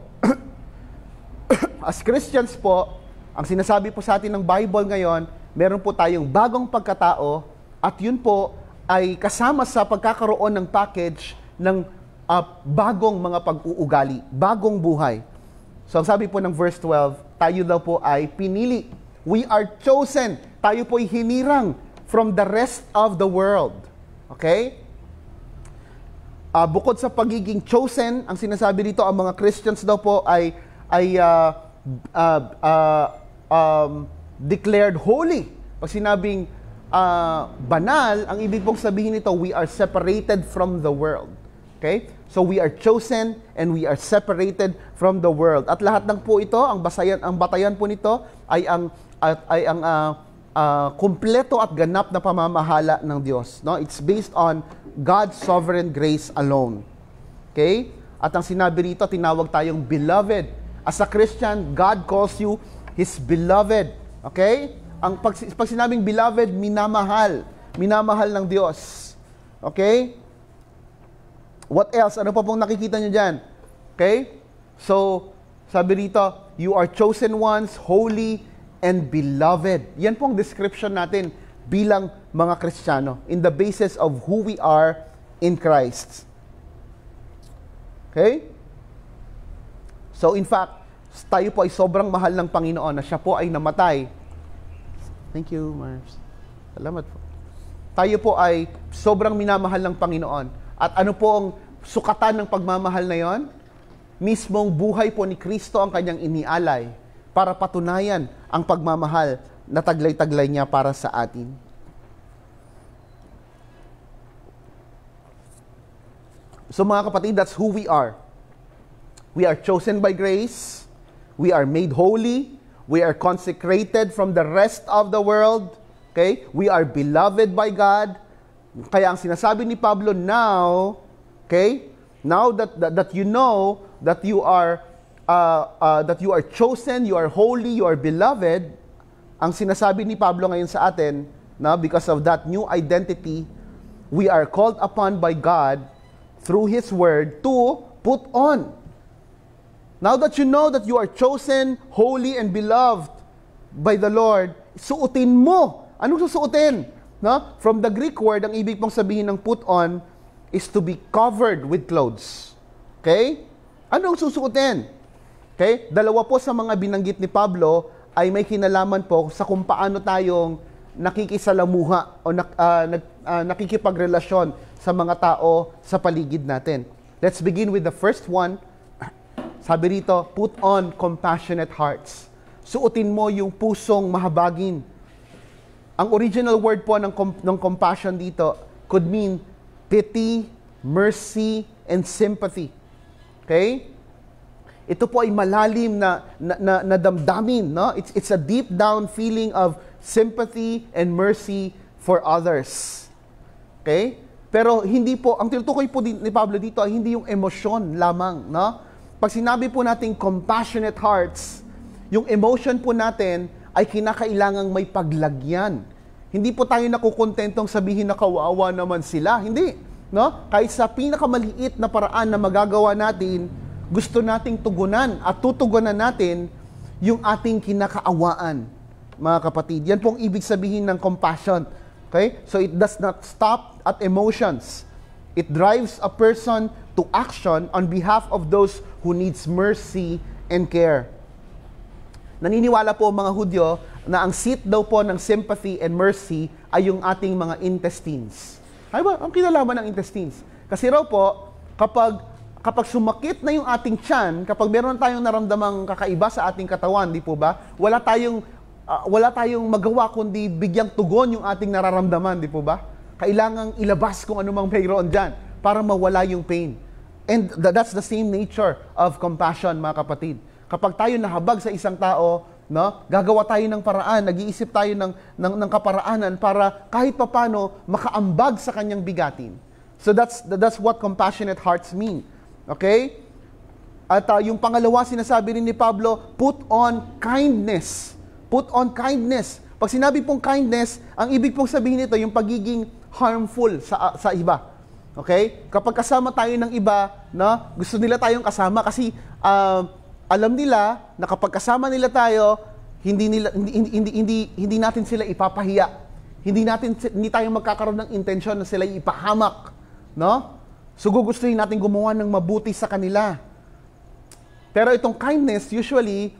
as Christians po, ang sinasabi po sa atin ng Bible ngayon, meron po tayong bagong pagkatao, at yun po ay kasama sa pagkakaroon ng package ng bagong mga pag-uugali, bagong buhay. So ang sabi po ng verse 12, tayo daw po ay pinili. We are chosen. Tayo po ay hinirang from the rest of the world. Okay? Bukod sa pagiging chosen, ang sinasabi dito, ang mga Christians daw po ay declared holy. Pag sinabing banal, ang ibig pong sabihin nito, we are separated from the world. Okay? So we are chosen and we are separated from the world. At lahat ng po ito, ang batayan po nito ay ang kumpleto at ganap na pamamahala ng Diyos. No? It's based on God's sovereign grace alone. Okay? At ang sinabi rito, tinawag tayong beloved. As a Christian, God calls you His beloved. Okay? Pag sinabing beloved, minamahal. Minamahal ng Diyos. Okay? What else? Ano pa pong nakikita nyo dyan? Okay? So, sabi rito, you are chosen ones, holy, and beloved. Yan pong description natin bilang mga Kristiyano in the basis of who we are in Christ. Okay? So in fact, tayo po ay sobrang mahal ng Panginoon na siya po ay namatay. Thank you, Mars. Salamat po. Tayo po ay sobrang minamahal ng Panginoon. At ano po ang sukatan ng pagmamahal na yon? Mismong buhay po ni Kristo ang kanyang inialay para patunayan ang pagmamahal na taglay-taglay niya para sa atin. So mga kapatid, that's who we are. We are chosen by grace. We are made holy. We are consecrated from the rest of the world. Okay? We are beloved by God. Kaya ang sinasabi ni Pablo, now, okay? Now that you know that you are chosen, you are holy, you are beloved, ang sinasabi ni Pablo ngayon sa atin, na because of that new identity, we are called upon by God through His Word to put on. Now that you know that you are chosen, holy, and beloved by the Lord, suotin mo. Anong susuotin? No? From the Greek word, ang ibig pong sabihin ng put on is to be covered with clothes. Okay? Anong susuotin? Okay? Dalawa po sa mga binanggit ni Pablo ay may kinalaman po sa kung paano tayong nakikisalamuha o nakikipagrelasyon sa mga tao sa paligid natin. Let's begin with the first one. Sabi rito, put on compassionate hearts. Suotin mo yung pusong mahabagin. Ang original word po ng compassion dito could mean pity, mercy, and sympathy. Okay? Ito po ay malalim na damdamin, no? It's a deep down feeling of sympathy and mercy for others. Okay? Pero hindi po, ang tinutukoy po ni Pablo dito ay hindi yung emosyon lamang, no? Pag sinabi po natin compassionate hearts, yung emotion po natin ay kinakailangang may paglagyan. Hindi po tayo nakukontentong sabihin na kawawa naman sila. Hindi. No? Kahit sa pinakamaliit na paraan na magagawa natin, gusto nating tugunan at tutugunan natin yung ating kinakaawaan, mga kapatid. Yan pong ibig sabihin ng compassion. Okay? So it does not stop at emotions. It drives a person to action on behalf of those who needs mercy and care. Naniniwala po mga Hudyo na ang seat daw po ng sympathy and mercy ay yung ating mga intestines. Ay ba? Ang kinalaman ng intestines. Kasi raw po, kapag sumakit na yung ating tiyan, kapag meron tayong naramdamang kakaiba sa ating katawan, di po ba? Wala tayong magawa kundi bigyang tugon yung ating nararamdaman, di po ba? Kailangang ilabas kung anumang mayroon dyan para mawala yung pain. And that's the same nature of compassion, mga kapatid. Kapag tayo nahabag sa isang tao, no, gagawa tayo ng paraan, nag-iisip tayo ng kaparaanan para kahit papano makaambag sa kanyang bigatin. So that's what compassionate hearts mean. Okay? At yung pangalawa, sinasabi rin ni Pablo, put on kindness. Put on kindness. Pag sinabi pong kindness, ang ibig pong sabihin nito, yung pagiging harmful sa iba. Okay? Kapag kasama tayo ng iba, no, gusto nila tayong kasama kasi alam nila na kapag kasama nila tayo, hindi natin sila ipapahiya. Hindi tayo magkakaroon ng intensyon na sila ipahamak, no? So gugustuhin natin gumawa ng mabuti sa kanila. Pero itong kindness usually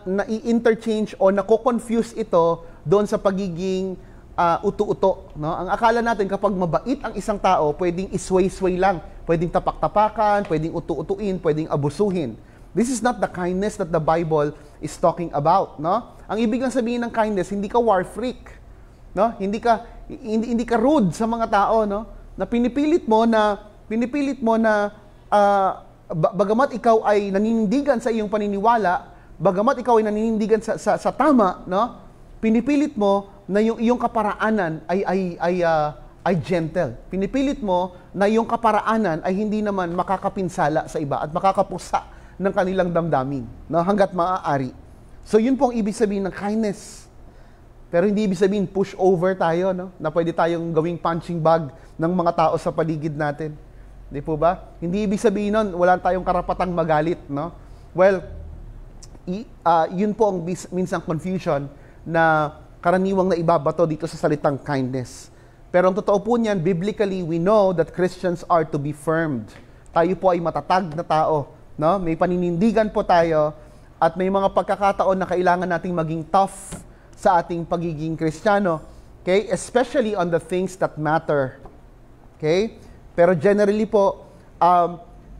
na-interchange o nako-confuse ito doon sa pagiging uto-uto, no? Ang akala natin kapag mabait ang isang tao, pwedeng isway-sway lang, pwedeng tapak-tapakan, pwedeng utu-utuin, pwedeng abusuhin. This is not the kindness that the Bible is talking about, no? Ang ibig lang sabihin ng kindness, hindi ka war freak, no? Hindi ka rude sa mga tao, no? Na pinipilit mo na bagamat ikaw ay naninindigan sa iyong paniniwala, bagamat ikaw ay naninindigan sa tama, no? Pinipilit mo na yung iyong kaparaanan ay gentle. Pinipilit mo na yung kaparaanan ay hindi naman makakapinsala sa iba at makakapusa ng kanilang damdamin, no? Hanggat maaari. So yun pong ibig sabihin ng kindness. Pero hindi ibig sabihin push over tayo, no? Na pwede tayong gawing punching bag ng mga tao sa paligid natin. Di po ba? Hindi ibig sabihin nun, wala tayong karapatang magalit, no? Well, yun po ang minsang confusion na karaniwang naibabato dito sa salitang kindness. Pero ang totoo po niyan, biblically, we know that Christians are to be firmed. Tayo po ay matatag na tao. No? May paninindigan po tayo at may mga pagkakataon na kailangan nating maging tough sa ating pagiging Kristiyano. Okay? Especially on the things that matter. Okay? Pero generally po,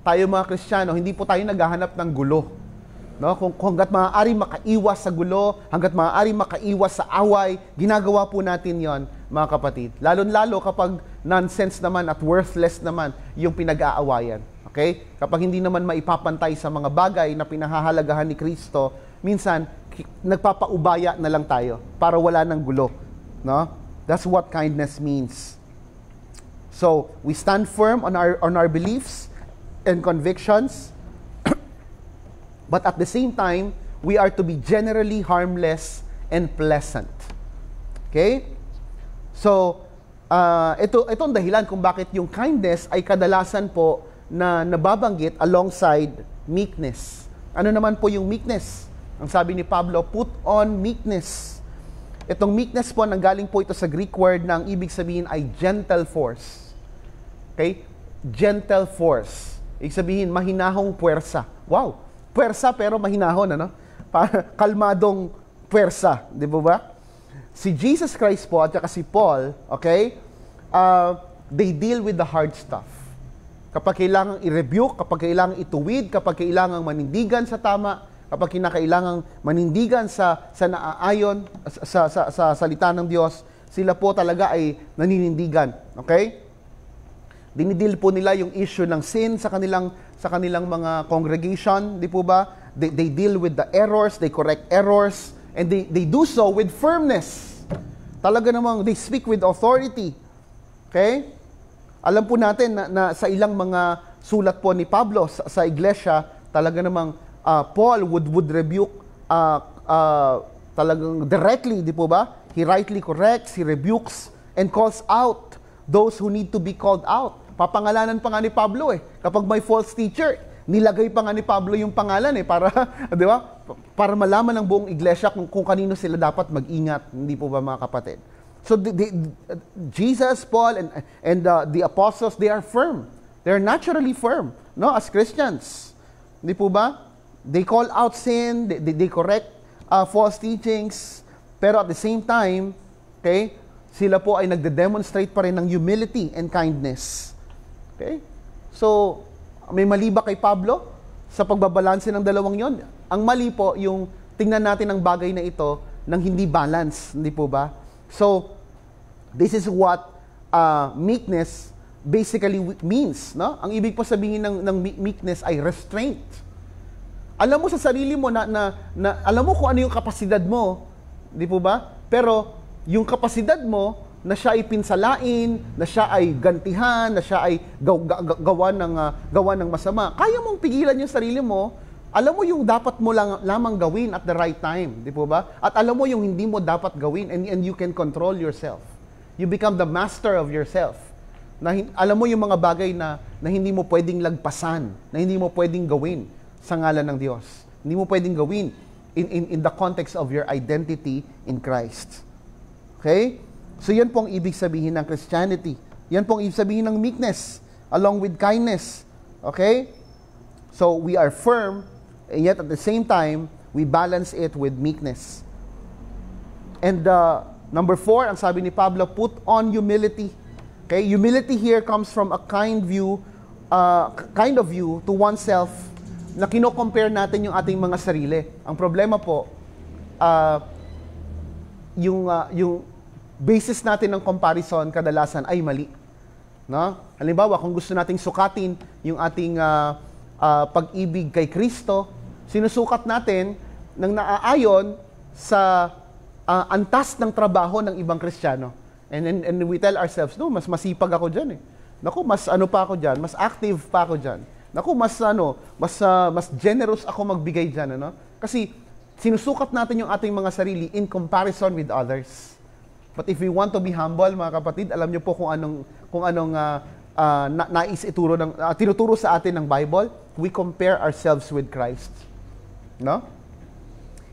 tayo mga Kristiyano, hindi po tayo naghahanap ng gulo. No? Kung hanggat maaari makaiwas sa gulo, hanggat maaari makaiwas sa away, ginagawa po natin yon, mga kapatid. Lalo-lalo kapag nonsense naman at worthless naman yung pinag-aawayan. Okay? Kapag hindi naman maipapantay sa mga bagay na pinahahalagahan ni Kristo, minsan nagpapaubaya na lang tayo para wala ng gulo. No? That's what kindness means. So, we stand firm on our beliefs and convictions. But at the same time, we are to be generally harmless and pleasant. Okay? So, itong dahilan kung bakit yung kindness ay kadalasan po na nababanggit alongside meekness. Ano naman po yung meekness? Ang sabi ni Pablo, put on meekness. Itong meekness po, nanggaling po ito sa Greek word na ang ibig sabihin ay gentle force. Okay? Gentle force. Ibig sabihin, mahinahong puwersa. Wow! Puwersa pero mahinahon, ano? Kalmadong puwersa, di ba? Si Jesus Christ po at saka si Paul, okay? They deal with the hard stuff. Kapag kailangang i-rebuke, kapag kailangang ituwid, kapag kailangang manindigan sa tama, kapag kinakailangang manindigan sa naaayon, sa salita ng Diyos, sila po talaga ay naninindigan. Okay? Dinidil po nila yung issue ng sin sa kanilang mga congregation, di po ba? They deal with the errors, they correct errors, and they do so with firmness. Talaga namang they speak with authority. Okay? Alam po natin na sa ilang mga sulat po ni Pablo sa iglesia, talaga namang Paul would rebuke talagang directly, di po ba? He rightly corrects, he rebukes, and calls out those who need to be called out. Papangalanan pa nga ni Pablo kapag may false teacher, nilagay pa nga ni Pablo yung pangalan para, di ba? Para malaman ng buong iglesia kung kanino sila dapat mag-ingat, hindi po ba mga kapatid? So Jesus, Paul, and the apostles, they are firm. They are naturally firm, no? As Christians, hindi po ba? They call out sin, they correct false teachings, pero at the same time, okay, sila po ay nagde-demonstrate pa rin ng humility and kindness. Okay? So, may mali ba kay Pablo sa pagbabalanse ng dalawang yon? Ang mali po, yung tingnan natin ang bagay na ito ng hindi balance, hindi po ba? So, this is what meekness basically means, no? Ang ibig po sabihin ng meekness ay restraint. Alam mo sa sarili mo na alam mo kung ano yung kapasidad mo, di po ba? Pero yung kapasidad mo na siya ay pinsalain, na siya ay gantihan, na siya ay gawa ng masama. Kaya mong pigilan yung sarili mo. Alam mo yung dapat mo lamang gawin at the right time, di po ba? At alam mo yung hindi mo dapat gawin, and you can control yourself. You become the master of yourself. Alam mo yung mga bagay na hindi mo pwedeng lagpasan, na hindi mo pwedeng gawin sa ngalan ng Diyos. Hindi mo pwedeng gawin in the context of your identity in Christ. Okay? So yan pong ibig sabihin ng Christianity. Yan pong ibig sabihin ng meekness, along with kindness. Okay? So we are firm, and yet at the same time, we balance it with meekness. And number 4, ang sabi ni Pablo, put on humility. Okay? Humility here comes from a kind of view to oneself na kino-compare natin yung ating mga sarili. Ang problema po, yung basis natin ng comparison kadalasan ay mali. No? Halimbawa, kung gusto nating sukatin yung ating pag-ibig kay Kristo, sinusukat natin ng naaayon sa antas ng trabaho ng ibang Kristiyano. And we tell ourselves, no, mas masipag ako dyan eh. Naku, mas ano pa ako dyan, mas active pa ako dyan. Naku, mas generous ako magbigay dyan, ano? Kasi sinusukat natin yung ating mga sarili in comparison with others. But if we want to be humble, mga kapatid, alam niyo po kung anong nais tinuturo sa atin ng Bible, we compare ourselves with Christ. No?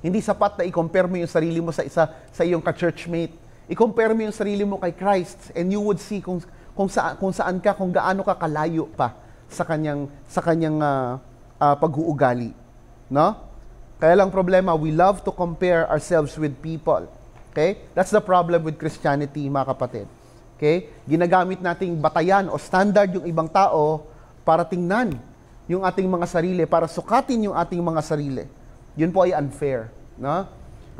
Hindi sapat na i-compare mo yung sarili mo sa iyong ka-churchmate. I-compare mo yung sarili mo kay Christ and you would see kung saan ka, kung gaano ka kalayo pa sa kanyang pag-uugali, no? Kaya lang problema, we love to compare ourselves with people. Okay? That's the problem with Christianity, mga kapatid. Okay? Ginagamit nating batayan o standard yung ibang tao para tingnan yung ating mga sarili, para sukatin yung ating mga sarili. Yun po ay unfair, no?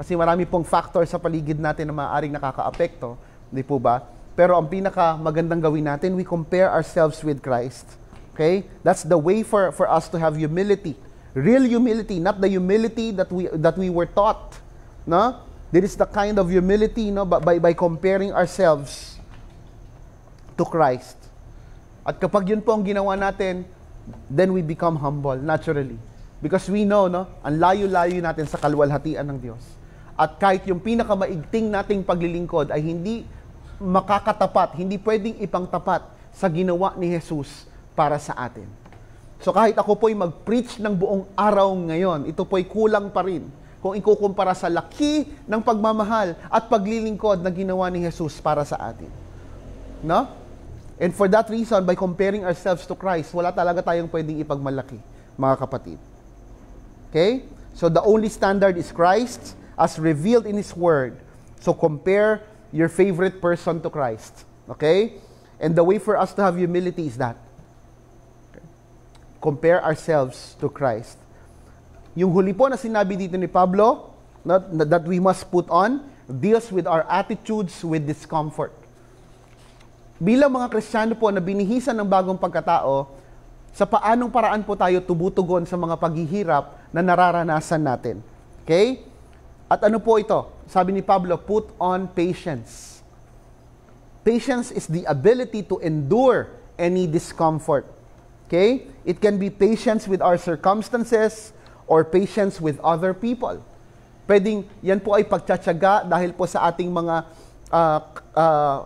Kasi marami pong factor sa paligid natin na maaaring nakakaapekto, hindi po ba? Pero ang pinaka magandang gawin natin, we compare ourselves with Christ. Okay? That's the way for us to have humility. Real humility, not the humility that we were taught, no? There is the kind of humility, no, by comparing ourselves to Christ. At kapag yun po ang ginawa natin, then we become humble naturally. Because we know, no, ang layo-layo natin sa kaluwalhatian ng Diyos. At kahit yung pinakamaigting nating paglilingkod ay hindi makakatapat, hindi pwedeng ipangtapat sa ginawa ni Jesus para sa atin. So kahit ako po'y mag-preach ng buong araw ngayon, ito po'y kulang pa rin kung ikukumpara sa laki ng pagmamahal at paglilingkod na ginawa ni Jesus para sa atin. No? And for that reason, by comparing ourselves to Christ, wala talaga tayong pwedeng ipagmalaki, mga kapatid. Okay? So the only standard is Christ as revealed in His Word. So compare your favorite person to Christ. Okay? And the way for us to have humility is that. Okay? Compare ourselves to Christ. Yung huli po na sinabi dito ni Pablo, that we must put on, deals with our attitudes with discomfort. Bilang mga Kristiyano po na binihisan ng bagong pagkatao, sa paanong paraan po tayo tumutugon sa mga paghihirap na nararanasan natin. Okay? At ano po ito? Sabi ni Pablo, put on patience. Patience is the ability to endure any discomfort. Okay? It can be patience with our circumstances or patience with other people. Pwedeng yan po ay pagtsatsaga dahil po sa ating mga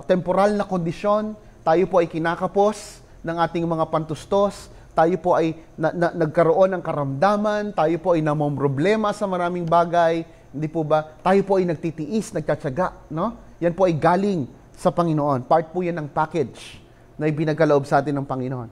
temporal na kondisyon. Tayo po ay kinakapos ng ating mga pantustos. Tayo po ay nagkaroon ng karamdaman. Tayo po ay namomroblema sa maraming bagay. Hindi po ba? Tayo po ay nagtitiis, nagtsatsaga, no? Yan po ay galing sa Panginoon. Part po yan ng package na ibinagkaloob sa atin ng Panginoon.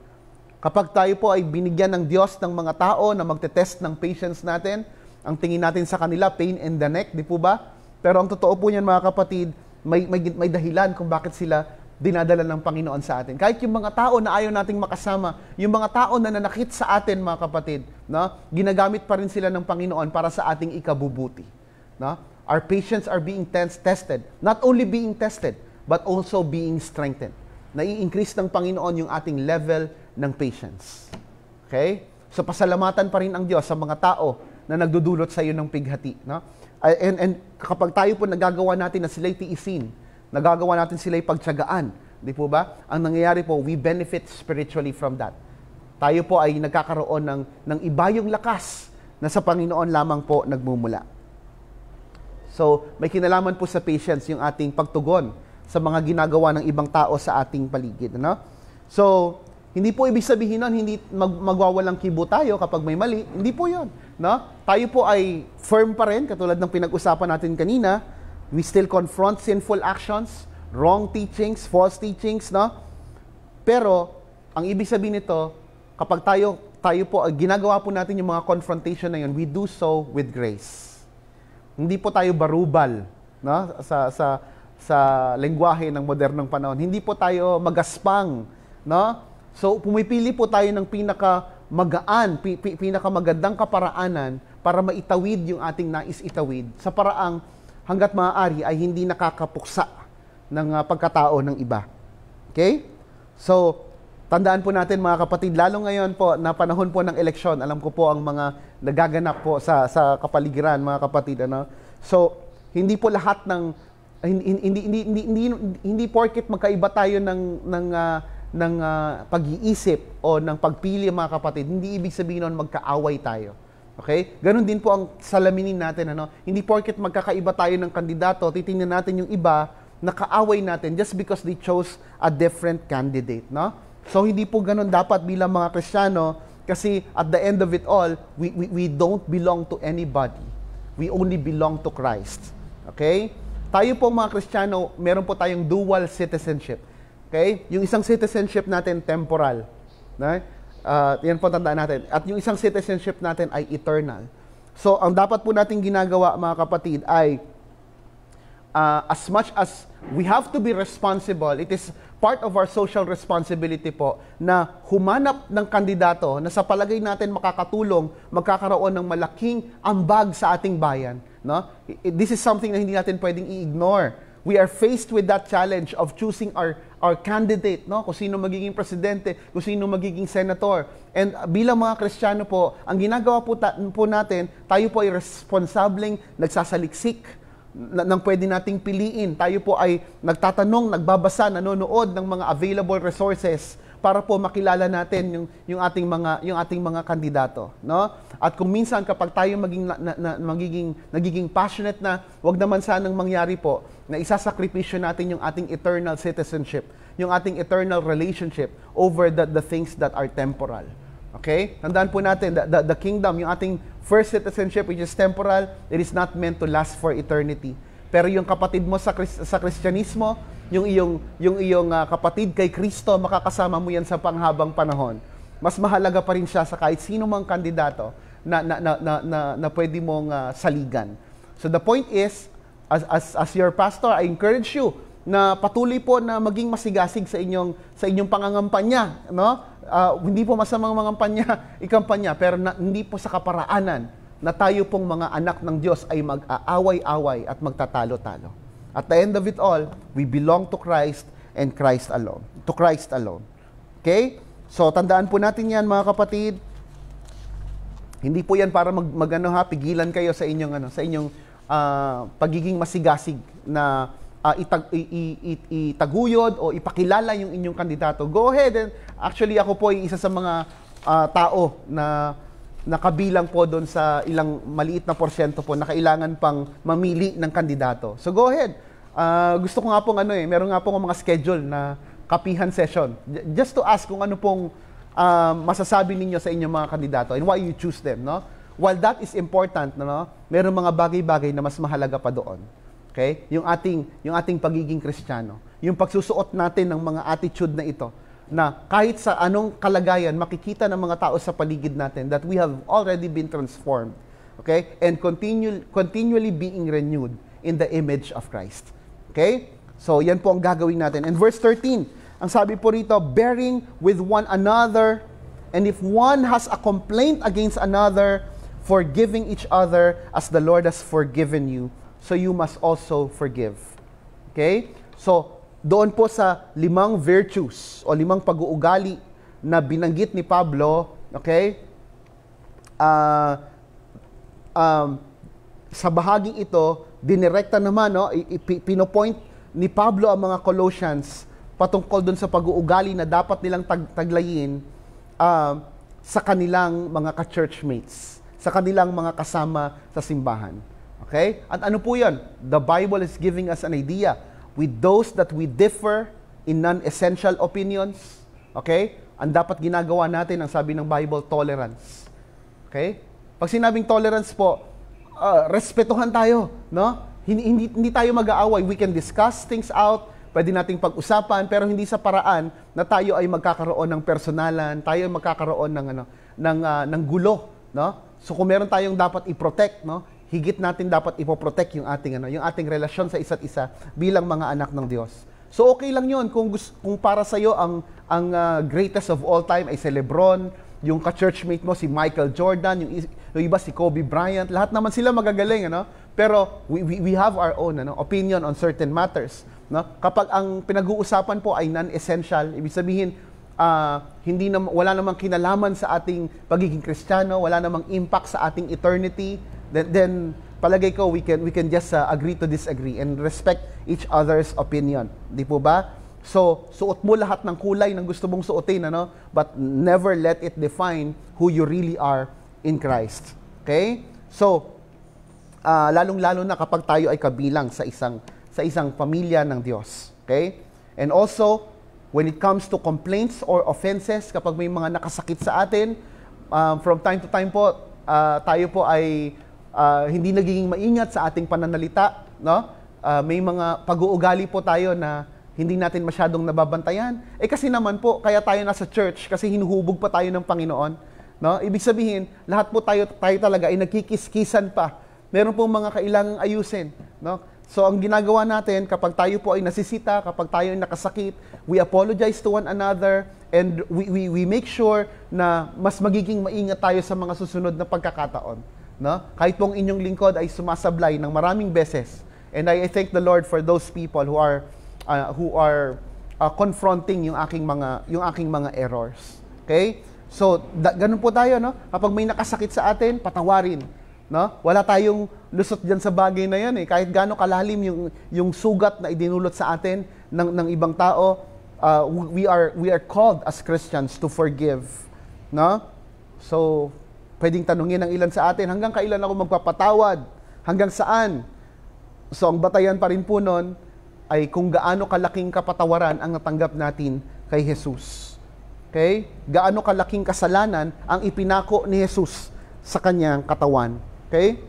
Kapag tayo po ay binigyan ng Diyos ng mga tao na magte-test ng patience natin, ang tingin natin sa kanila, pain in the neck, di po ba? Pero ang totoo po niyan, mga kapatid, may dahilan kung bakit sila dinadala ng Panginoon sa atin. Kahit yung mga tao na ayaw nating makasama, yung mga tao na nanakit sa atin, mga kapatid, no? Ginagamit pa rin sila ng Panginoon para sa ating ikabubuti. No? Our patience are being tested. Not only being tested, but also being strengthened. Nai-increase ng Panginoon yung ating level ng patience. Okay? So pasalamatan pa rin ang Diyos sa mga tao na nagdudulot sa iyo ng pighati. No? And kapag tayo po nagagawa natin na sila'y tiisin, nagagawa natin sila'y pagtsagaan, di po ba? Ang nangyayari po, we benefit spiritually from that. Tayo po ay nagkakaroon ng iba yung lakas na sa Panginoon lamang po nagmumula. So, may kinalaman po sa patience yung ating pagtugon sa mga ginagawa ng ibang tao sa ating paligid. No? So, hindi po ibig sabihin nun, hindi magwawalang kibo tayo kapag may mali. Hindi po yun. No? Tayo po ay firm pa rin, katulad ng pinag-usapan natin kanina. We still confront sinful actions, wrong teachings, false teachings. No? Pero, ang ibig sabihin nito, kapag tayo po, ginagawa po natin yung mga confrontation na yun, we do so with grace. Hindi po tayo barubal, no? Sa lengguwahe ng modernong panahon. Hindi po tayo magaspang, no? So pumipili po tayo ng pinakamagaan, pinakamagandang kaparaanan para maitawid yung ating nais itawid sa paraang hangga't maaari ay hindi nakakapuksa ng pagkatao ng iba. Okay? So tandaan po natin, mga kapatid, lalo ngayon po na panahon po ng eleksyon, alam ko po ang mga nagaganap po sa kapaligiran, mga kapatid, ano. So, hindi po lahat ng hindi porket magkaiba tayo ng pag-iisip o ng pagpili, mga kapatid, hindi ibig sabihin nun magkaaway tayo. Okay? Ganon din po ang salaminin natin, ano. Hindi porket magkakaiba tayo ng kandidato, titingnan natin yung iba na kaaway natin just because they chose a different candidate, no? So, hindi po ganun dapat bilang mga Kristiyano kasi at the end of it all, we don't belong to anybody. We only belong to Christ. Okay? tayo po mga Kristiyano, meron po tayong dual citizenship. Okay? Yung isang citizenship natin temporal. No? Yan po tandaan natin. At yung isang citizenship natin ay eternal. So, ang dapat po natin ginagawa, mga kapatid, ay as much as we have to be responsible, it is part of our social responsibility po na humanap ng kandidato na sa palagay natin makakatulong, magkakaroon ng malaking ambag sa ating bayan. No? This is something na hindi natin pwedeng i-ignore. We are faced with that challenge of choosing our candidate, no? Kung sino magiging presidente, kung sino magiging senator. And bilang mga Kristiyano po, ang ginagawa po natin, tayo po ay responsableng nagsasaliksik ng pwede nating piliin. Tayo po ay nagtatanong, nagbabasa, nanonood ng mga available resources para po makilala natin yung ating mga kandidato, no? At kung minsan kapag tayo nagiging passionate na, wag naman sanang mangyari po na isasakripisyo natin yung ating eternal citizenship, yung ating eternal relationship over the things that are temporal. Okay? Tandaan po natin, the kingdom, yung ating first citizenship which is temporal, it is not meant to last for eternity. Pero yung kapatid mo sa Kristyanismo, yung iyong kapatid kay Kristo, makakasama mo yan sa panghabang panahon. Mas mahalaga pa rin siya sa kahit sino mang kandidato na pwede mong saligan. So the point is, as your pastor, I encourage you na patuloy po na maging masigasig sa inyong pangangampanya, no? Hindi po masamang ikampanya, pero hindi po sa kaparaanan na tayo pong mga anak ng Diyos ay mag-aaway-away at magtatalo-talo. At the end of it all, we belong to Christ and Christ alone. To Christ alone. Okay? So, tandaan po natin yan, mga kapatid. Hindi po yan para pigilan kayo sa inyong pagiging masigasig na itaguyod o ipakilala yung inyong kandidato. Go ahead. And actually, ako po ay isa sa mga tao na nakabilang po doon sa ilang maliit na porsyento po na kailangan pang mamili ng kandidato. So go ahead. Gusto ko nga pong meron nga pong mga schedule na kapihan session. Just to ask kung ano pong masasabi ninyo sa inyong mga kandidato and why you choose them, no? While that is important, no? Meron mga bagay-bagay na mas mahalaga pa doon. Okay? Yung ating pagiging Kristiyano. Yung pagsusuot natin ng mga attitude na ito, na kahit sa anong kalagayan, makikita ng mga tao sa paligid natin that we have already been transformed. Okay? And continually being renewed in the image of Christ. Okay? So, yan po ang gagawin natin. And verse 13, ang sabi po rito, bearing with one another, and if one has a complaint against another, forgiving each other as the Lord has forgiven you, so you must also forgive. Okay? So, doon po sa 5 virtues o 5 pag-uugali na binanggit ni Pablo, okay? Sa bahaging ito, dinirekta naman, no, pinopoint ni Pablo ang mga Colossians patungkol doon sa pag-uugali na dapat nilang taglayin sa kanilang mga ka-churchmates, sa kanilang mga kasama sa simbahan. Okay? At ano po yan? The Bible is giving us an idea. With those that we differ in non-essential opinions, okay? Ang dapat ginagawa natin, ang sabi ng Bible, tolerance. Okay? Pag sinabing tolerance po, respetuhan tayo, no? Hindi tayo mag-aaway. We can discuss things out, pwede nating pag-usapan, pero hindi sa paraan na tayo ay magkakaroon ng personalan, tayo ay magkakaroon ng gulo, no? So kung meron tayong dapat i-protect, no? Higit natin dapat ipoprotect yung ating relasyon sa isa't isa bilang mga anak ng Diyos. So okay lang 'yon kung para sa iyo ang greatest of all time ay si LeBron, yung ka-churchmate mo si Michael Jordan, yung iba si Kobe Bryant, lahat naman sila magagaling, ano? Pero we have our own opinion on certain matters, no? Kapag ang pinag-uusapan po ay non-essential, ibig sabihin wala namang kinalaman sa ating pagiging Kristiyano, wala namang impact sa ating eternity, then palagay ko we can just agree to disagree and respect each other's opinion. Di po ba? So, suot mo lahat ng kulay ng gusto mong suotin, ano? But never let it define who you really are in Christ. Okay? So, lalong-lalo na kapag tayo ay kabilang sa isang pamilya ng Diyos. Okay? And also, when it comes to complaints or offenses, kapag may mga nakasakit sa atin, from time to time po, tayo po ay hindi nagiging maingat sa ating pananalita, no? may mga pag-uugali po tayo na hindi natin masyadong nababantayan. Kasi naman po, kaya tayo nasa church, kasi hinuhubog pa tayo ng Panginoon. No? Ibig sabihin, lahat po tayo talaga ay nagkikiskisan pa. Meron pong mga kailangang ayusin. No? So, ang ginagawa natin, kapag tayo po ay nasisita, kapag tayo ay nakasakit, we apologize to one another, and we make sure na mas magiging maingat tayo sa mga susunod na pagkakataon. No? Kahit pong inyong lingkod ay sumasablay ng maraming beses. And I thank the Lord for those people who are confronting yung aking mga errors. Okay? So, ganun po tayo, no? Kapag may nakasakit sa atin, patawarin, no? Wala tayong lusot diyan sa bagay na 'yan eh. Kahit gaano kalalim yung sugat na idinulot sa atin ng ibang tao, we are called as Christians to forgive, no? So, pwedeng tanungin ng ilan sa atin, hanggang kailan ako magpapatawad? Hanggang saan? So, ang batayan pa rin po nun ay kung gaano kalaking kapatawaran ang natanggap natin kay Jesus. Okay? Gaano kalaking kasalanan ang ipinako ni Jesus sa kanyang katawan. Okay?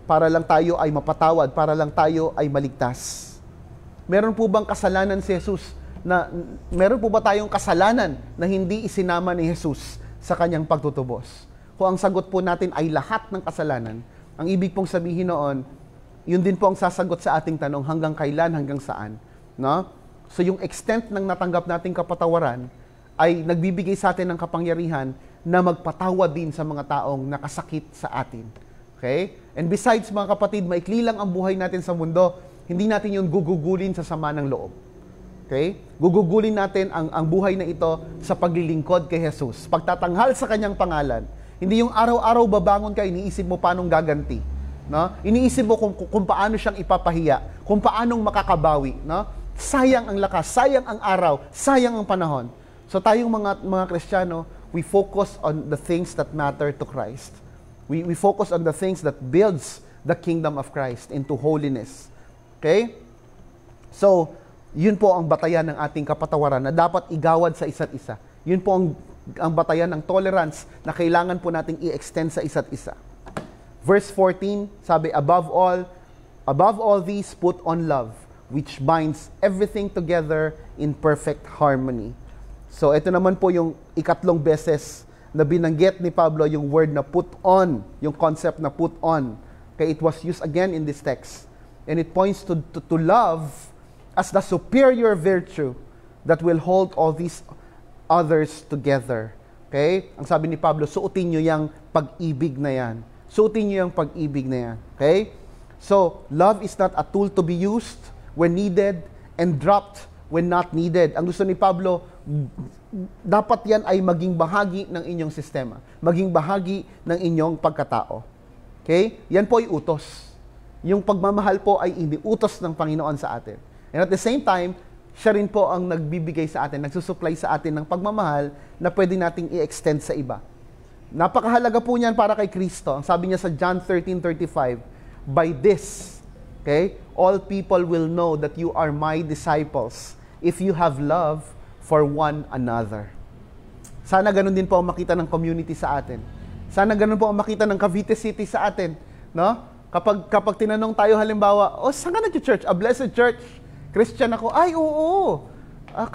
Para lang tayo ay mapatawad, para lang tayo ay maligtas. Meron po bang kasalanan si Jesus meron po ba tayong kasalanan na hindi isinama ni Jesus sa kanyang pagtutubos? Kung ang sagot po natin ay lahat ng kasalanan, ang ibig pong sabihin noon, yun din po ang sasagot sa ating tanong, hanggang kailan, hanggang saan. No? So yung extent ng natanggap nating kapatawaran ay nagbibigay sa atin ng kapangyarihan na magpatawad din sa mga taong nakasakit sa atin. Okay? And besides, mga kapatid, maikli lang ang buhay natin sa mundo, hindi natin yun gugugulin sa sama ng loob. Okay? Gugugulin natin ang buhay na ito sa paglilingkod kay Jesus. Pagtatanghal sa kanyang pangalan. Hindi yung araw-araw babangon ka, iniisip mo paanong gaganti. No? Iniisip mo kung paano siyang ipapahiya, kung paanong makakabawi. No? Sayang ang lakas, sayang ang araw, sayang ang panahon. So tayong mga Kristiyano, we focus on the things that matter to Christ. We focus on the things that builds the kingdom of Christ into holiness. Okay? So, yun po ang batayan ng ating kapatawaran na dapat igawad sa isa't isa. Yun po ang batayan ng tolerance na kailangan po nating i-extend sa isa't isa. Verse 14, sabi, above all these, put on love, which binds everything together in perfect harmony. So, ito naman po yung ikatlong beses na binanggit ni Pablo yung word na put on, yung concept na put on. Okay, it was used again in this text. And it points to love as the superior virtue that will hold all these others together. Okay? Ang sabi ni Pablo, suotin nyo yung pag-ibig na yan. Suotin nyo yung pag-ibig na yan. Okay? So, love is not a tool to be used when needed and dropped when not needed. Ang gusto ni Pablo, dapat yan ay maging bahagi ng inyong sistema. Maging bahagi ng inyong pagkatao. Okay? Yan po ay utos. Yung pagmamahal po ay iniutos ng Panginoon sa atin. And at the same time, siya rin po ang nagbibigay sa atin, nagsusupply sa atin ng pagmamahal na pwede nating i-extend sa iba. Napakahalaga po niyan para kay Kristo. Ang sabi niya sa John 13:35, by this, okay, all people will know that you are my disciples if you have love for one another. Sana ganun din po ang makita ng community sa atin. Sana ganun po ang makita ng Cavite City sa atin. No? Kapag tinanong tayo halimbawa, saan ka nag-church? A blessed church. Christian ako. Ay, oo.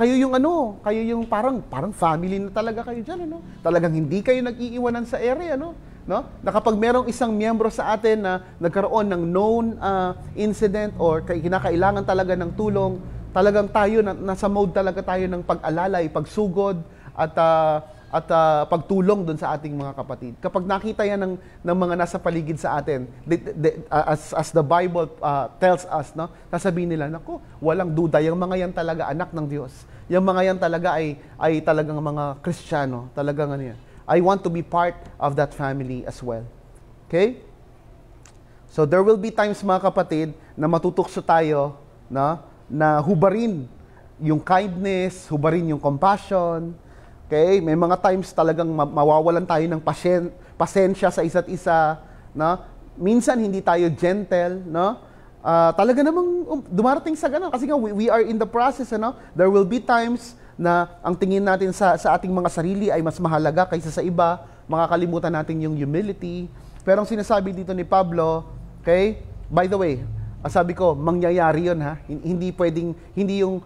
Kayo yung parang family na talaga kayo dyan, ano? Talagang hindi kayo nag-iiwanan sa area, no? Na kapag merong isang miyembro sa atin na nagkaroon ng known incident or kinakailangan talaga ng tulong, talagang tayo, nasa mode talaga tayo ng pag-alalay, pagsugod, at pagtulong dun sa ating mga kapatid. Kapag nakita yan ng mga nasa paligid sa atin, as the Bible tells us, no, sasabihin nila, naku, walang duda, yung mga yan talaga anak ng Diyos. Yung mga yan talaga ay talagang mga Kristiyano. Talagang ano yan. I want to be part of that family as well. Okay? So there will be times, mga kapatid, na matutukso tayo, no, na hubarin yung kindness, hubarin yung compassion. Okay? May mga times talagang mawawalan tayo ng pasensya sa isa't isa, no? Minsan hindi tayo gentle, no? Talaga namang dumarating sa ganun kasi nga we are in the process, ano? There will be times na ang tingin natin sa ating mga sarili ay mas mahalaga kaysa sa iba, makakalimutan natin yung humility. Pero ang sinasabi dito ni Pablo, okay? By the way, sabi ko, mangyayari yun ha. Hindi pwedeng, hindi yung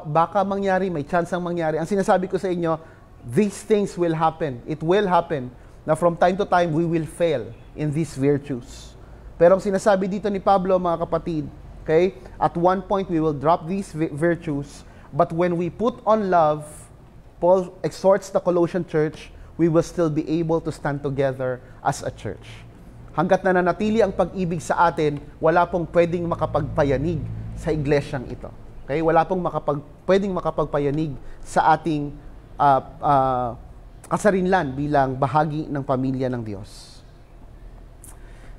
baka mangyari, may chance ang mangyari. Ang sinasabi ko sa inyo, these things will happen. It will happen na from time to time, we will fail in these virtues. Pero ang sinasabi dito ni Pablo, mga kapatid, okay, at one point, we will drop these virtues, but when we put on love, Paul exhorts the Colossian church, we will still be able to stand together as a church. Hanggat nananatili ang pag-ibig sa atin, wala pong pwedeng makapagpayanig sa iglesyang ito. Okay? Wala pong pwedeng makapagpayanig sa ating kasarinlan bilang bahagi ng pamilya ng Diyos.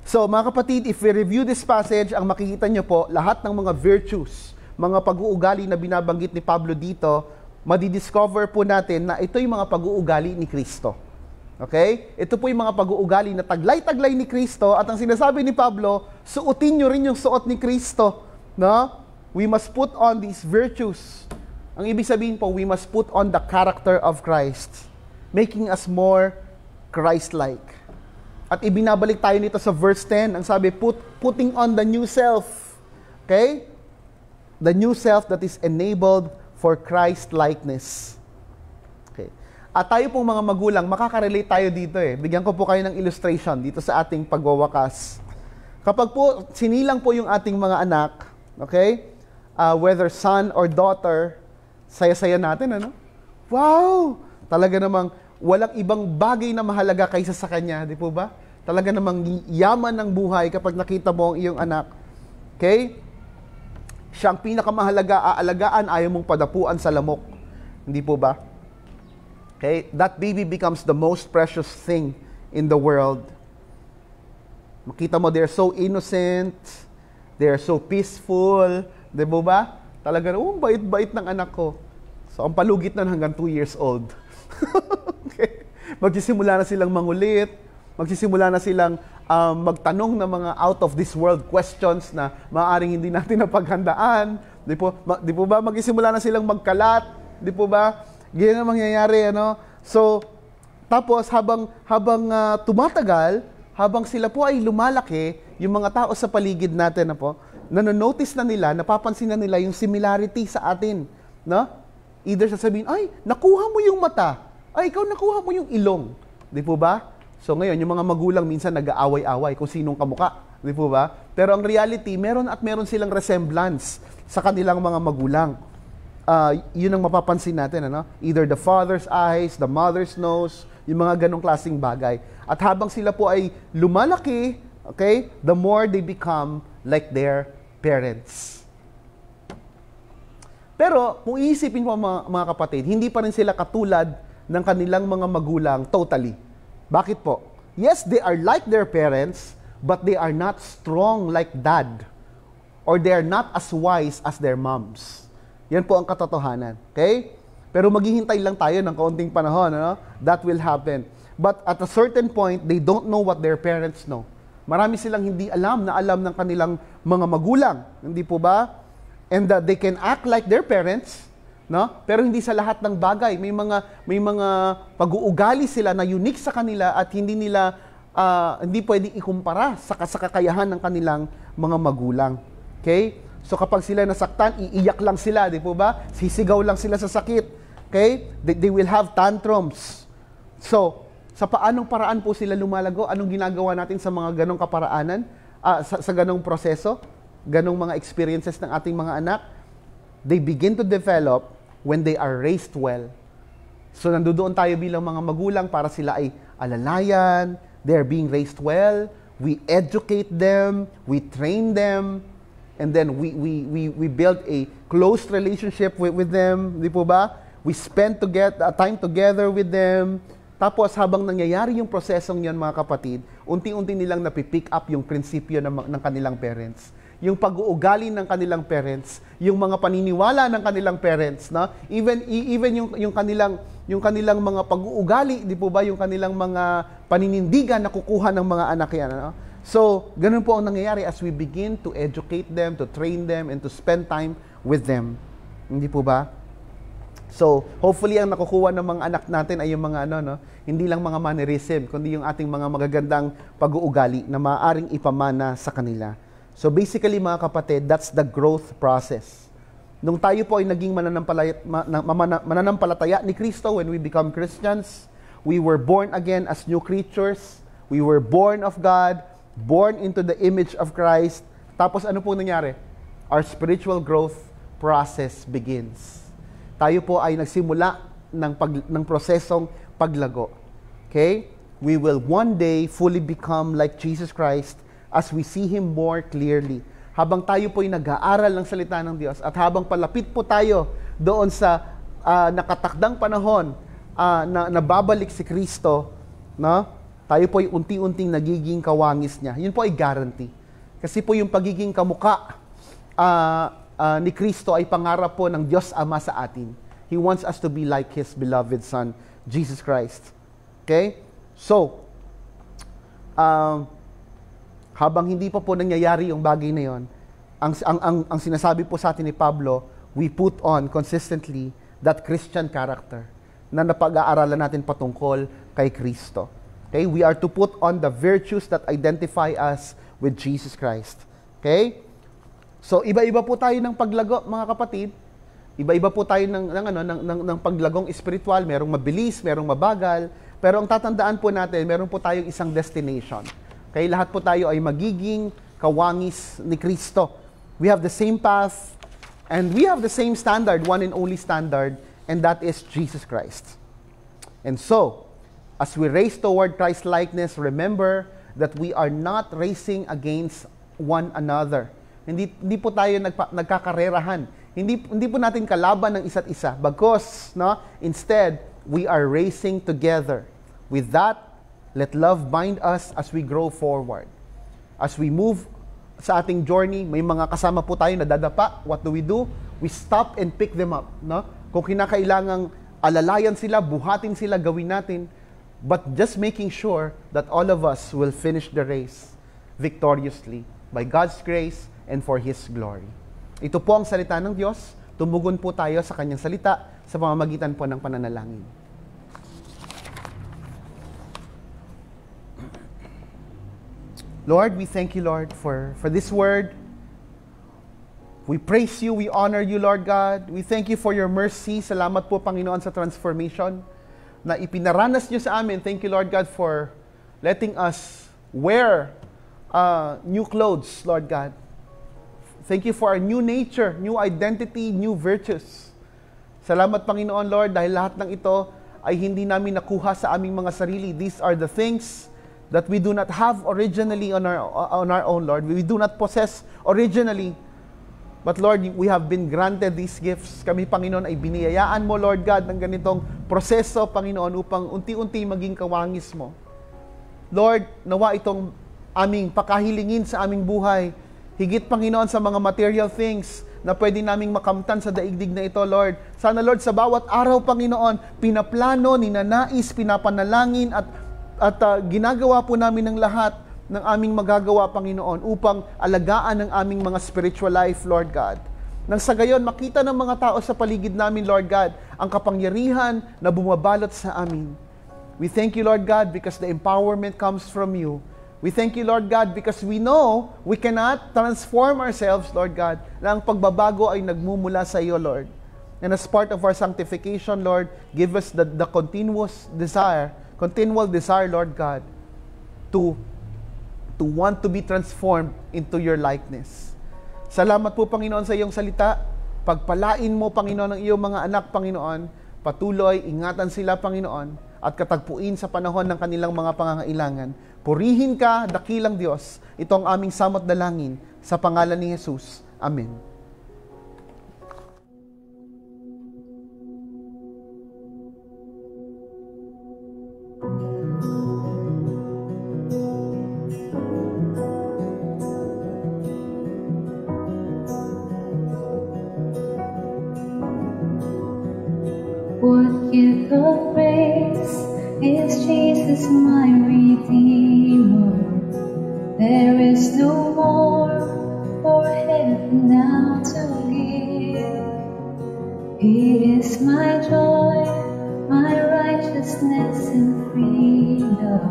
So, mga kapatid, if we review this passage, ang makikita nyo po, lahat ng mga virtues, mga pag-uugali na binabanggit ni Pablo dito, madidiscover po natin na ito yung mga pag-uugali ni Kristo. Okay? Ito po yung mga pag-uugali na taglay-taglay ni Kristo at ang sinasabi ni Pablo, suotin nyo rin yung suot ni Kristo. No? We must put on these virtues. Ang ibig sabihin po, we must put on the character of Christ, making us more Christ-like. At ibinabalik tayo nito sa verse 10. Ang sabi, putting on the new self. Okay? The new self that is enabled for Christ-likeness. Okay. At tayo pong mga magulang, makaka-relate tayo dito eh. Bigyan ko po kayo ng illustration dito sa ating pagwawakas. Kapag po sinilang po yung ating mga anak, okay? Whether son or daughter, saya-saya natin, ano? Wow! Talaga namang walang ibang bagay na mahalaga kaysa sa kanya, di po ba? Talaga namang yaman ng buhay kapag nakita mo ang iyong anak. Okay? Siya ang pinakamahalaga, aalagaan, ayaw mong padapuan sa lamok. Hindi po ba? Okay? That baby becomes the most precious thing in the world. Makita mo, they're so innocent, they're so peaceful, di ba? Talaga, bait-bait ng anak ko. So, ang palugit na hanggang 2 years old. Okay? Magsisimula na silang mangulit, magsisimula na silang magtanong ng mga out of this world questions na maaaring hindi natin napaghandaan. Di po ba? Magsisimula na silang magkalat. Di po ba? Ganyan ang mangyayari, ano? So, tapos habang tumatagal, habang sila po ay lumalaki, yung mga tao sa paligid natin na po, nanonotice na nila, napapansin na nila yung similarity sa atin, no? Either sasabihin, ay, nakuha mo yung mata. Ay, ikaw nakuha mo yung ilong. Di po ba? So ngayon, yung mga magulang minsan nag-aaway-away kung sinong kamuka. Di po ba? Pero ang reality, meron silang resemblance sa kanilang mga magulang. Yun ang mapapansin natin, ano? Either the father's eyes, the mother's nose, yung mga ganong klaseng bagay. At habang sila po ay lumalaki, okay, the more they become like their parents. Pero kung iisipin po mga kapatid, hindi pa rin sila katulad ng kanilang mga magulang totally. Bakit po? Yes, they are like their parents, but they are not strong like dad. Or they are not as wise as their moms. Yan po ang katotohanan. Okay? Pero maghihintay lang tayo ng kaunting panahon. Ano? That will happen. But at a certain point, they don't know what their parents know. Marami silang hindi alam na alam ng kanilang mga magulang. Hindi po ba? And they can act like their parents, no? Pero hindi sa lahat ng bagay. May mga pag-uugali sila na unique sa kanila at hindi pwedeng ikumpara sa kakayahan ng kanilang mga magulang. Okay? So kapag sila nasaktan, iiyak lang sila, di po ba? Sisigaw lang sila sa sakit. Okay? They will have tantrums. So, sa paanong paraan po sila lumalago? Anong ginagawa natin sa mga ganong kaparaanan? Sa ganong proseso? Ganong mga experiences ng ating mga anak? They begin to develop when they are raised well. So, nandoon tayo bilang mga magulang para sila ay alalayan, they're being raised well, we educate them, we train them, and then we build a close relationship with them, di po ba? We spend time together with them. Tapos habang nangyayari yung prosesong yan, mga kapatid, unti-unti nilang napipick up yung prinsipyo ng kanilang parents. Yung pag-uugali ng kanilang parents, yung mga paniniwala ng kanilang parents, no? Even yung kanilang mga pag-uugali, di po ba? Yung kanilang mga paninindigan na kukuha ng mga anak yan, no? So, ganun po ang nangyayari as we begin to educate them, to train them, and to spend time with them. Hindi po ba? So, hopefully ang nakukuha ng mga anak natin ay yung mga hindi lang mga mannerism, kundi yung ating mga magagandang pag-uugali na maaaring ipamana sa kanila. So basically mga kapatid, that's the growth process. Nung tayo po ay naging mananampalataya ni Kristo, when we become Christians, we were born again as new creatures. We were born of God, born into the image of Christ. Tapos ano po nangyari? Our spiritual growth process begins. Tayo po ay nagsimula ng prosesong paglago. Okay? We will one day fully become like Jesus Christ as we see Him more clearly. Habang tayo po ay nag-aaral ng salita ng Diyos at habang palapit po tayo doon sa nakatakdang panahon na babalik si Kristo, no? Tayo po ay unti-unting nagiging kawangis niya. Yun po ay guarantee. Kasi po yung pagiging kamuka ni Kristo ay pangarap po ng Diyos Ama sa atin. He wants us to be like His beloved Son, Jesus Christ. Okay? So, habang hindi pa po nangyayari yung bagay na yon, ang sinasabi po sa atin ni Pablo, we put on consistently that Christian character na napag-aaralan natin patungkol kay Kristo. Okay? We are to put on the virtues that identify us with Jesus Christ. Okay? So, iba-iba po tayo ng paglago, mga kapatid. Iba-iba po tayo ng paglagong espiritual. Merong mabilis, merong mabagal. Pero ang tatandaan po natin, meron po tayong isang destination. Okay? Lahat po tayo ay magiging kawangis ni Kristo. We have the same path, and we have the same standard, one and only standard, and that is Jesus Christ. And so, as we race toward Christ-likeness, remember that we are not racing against one another. Hindi po tayo nagkakarerahan. Hindi po natin kalaban ng isa't isa. Bagkus, no? Instead, we are racing together. With that, let love bind us as we grow forward. As we move sa ating journey, may mga kasama po tayo na dadapa. What do? We stop and pick them up, no? Kung kinakailangang alalayan sila, buhatin sila, gawin natin. But just making sure that all of us will finish the race victoriously by God's grace and for His glory. Ito po ang salita ng Diyos. Tumugon po tayo sa Kanyang salita sa pamamagitan po ng pananalangin. Lord, we thank you, Lord, for this word. We praise you, we honor you, Lord God. We thank you for your mercy. Salamat po, Panginoon, sa transformation na ipinaranas niyo sa amin. Thank you, Lord God, for letting us wear new clothes, Lord God. Thank you for our new nature, new identity, new virtues. Salamat, Panginoon, Lord, dahil lahat ng ito ay hindi namin nakuha sa aming mga sarili. These are the things that we do not have originally on our own, Lord. We do not possess originally. But Lord, we have been granted these gifts. Kami, Panginoon, ay biniyayaan mo, Lord God, ng ganitong proseso, Panginoon, upang unti-unti maging kawangis mo. Lord, nawa itong aming pakahilingin sa aming buhay. Higit, Panginoon, sa mga material things na pwede naming makamtan sa daigdig na ito, Lord. Sana, Lord, sa bawat araw, Panginoon, pinaplano, ninanais, pinapanalangin, at ginagawa po namin ng lahat ng aming magagawa, Panginoon, upang alagaan ang aming mga spiritual life, Lord God. Nang sa gayon, makita ng mga tao sa paligid namin, Lord God, ang kapangyarihan na bumabalot sa amin. We thank you, Lord God, because the empowerment comes from you. We thank you, Lord God, because we know we cannot transform ourselves, Lord God, na ang pagbabago ay nagmumula sa iyo, Lord. And as part of our sanctification, Lord, give us the continual desire, Lord God, to want to be transformed into your likeness. Salamat po, Panginoon, sa iyong salita. Pagpalain mo, Panginoon, ang iyong mga anak, Panginoon. Patuloy, ingatan sila, Panginoon, at katagpuin sa panahon ng kanilang mga pangangailangan. Purihin ka, dakilang Diyos. Ito ang aming samot dalangin sa pangalan ni Jesus. Amen. What gift of grace is Jesus my Redeemer? There is no more for heaven now to give. He is my joy, my righteousness and freedom,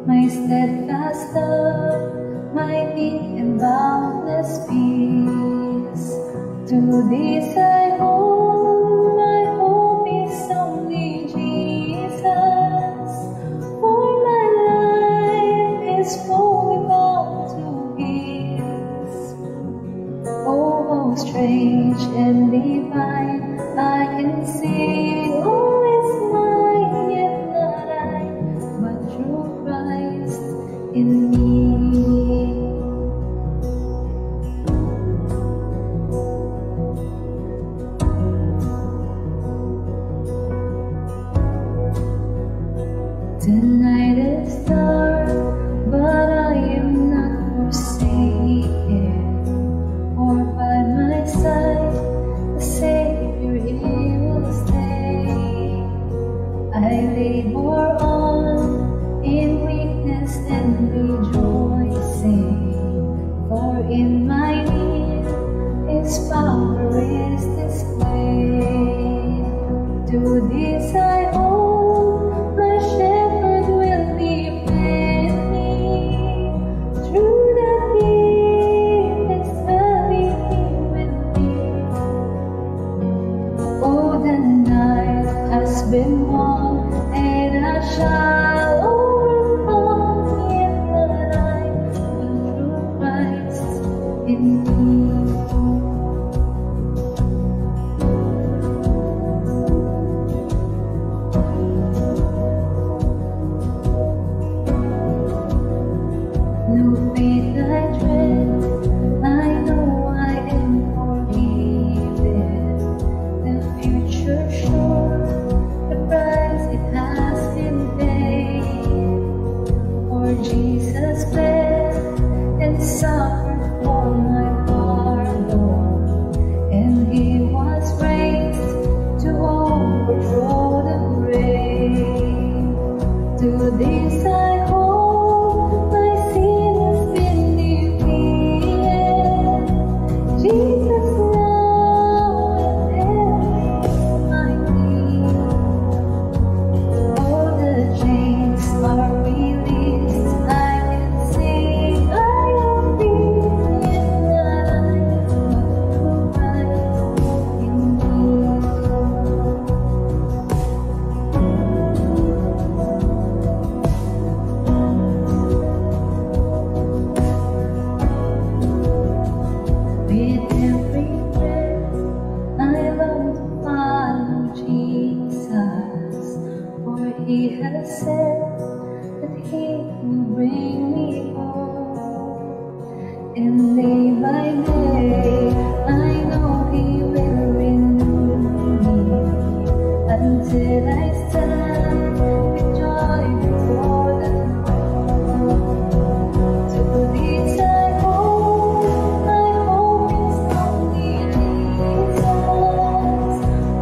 my steadfast love, my deep and boundless peace. To this I hold, my hope is only Jesus. For my life is fully bound to His. Oh, how strange and divine, I can see all is mine, yet not I, but through Christ in me. Tonight is dark, but I am not forsaken, for by my side the Savior He will stay. I labor on in weakness and rejoicing, for in my need His power is displayed. To this I hold, my shepherd will defend me. Through the deepest valley He will lead. Oh, the night has been long, and I shall overcome, yet not I, but through Christ in me. No fate I dread, I know I am forgiven. The future sure, the price it has been paid. For Jesus bled and suffered for my pardon, and He was raised to overthrow the grave. To this I hold, my sin has been defeated. Jesus now and ever is my need. All the chains are released, I can sing, I am free, yet not I, but through Christ in me. With every breath, I long to follow Jesus, for He has said that He will bring me home. And day by day, I know He will renew me, until I stand with joy before the throne. To this I hold, my hope is only Jesus.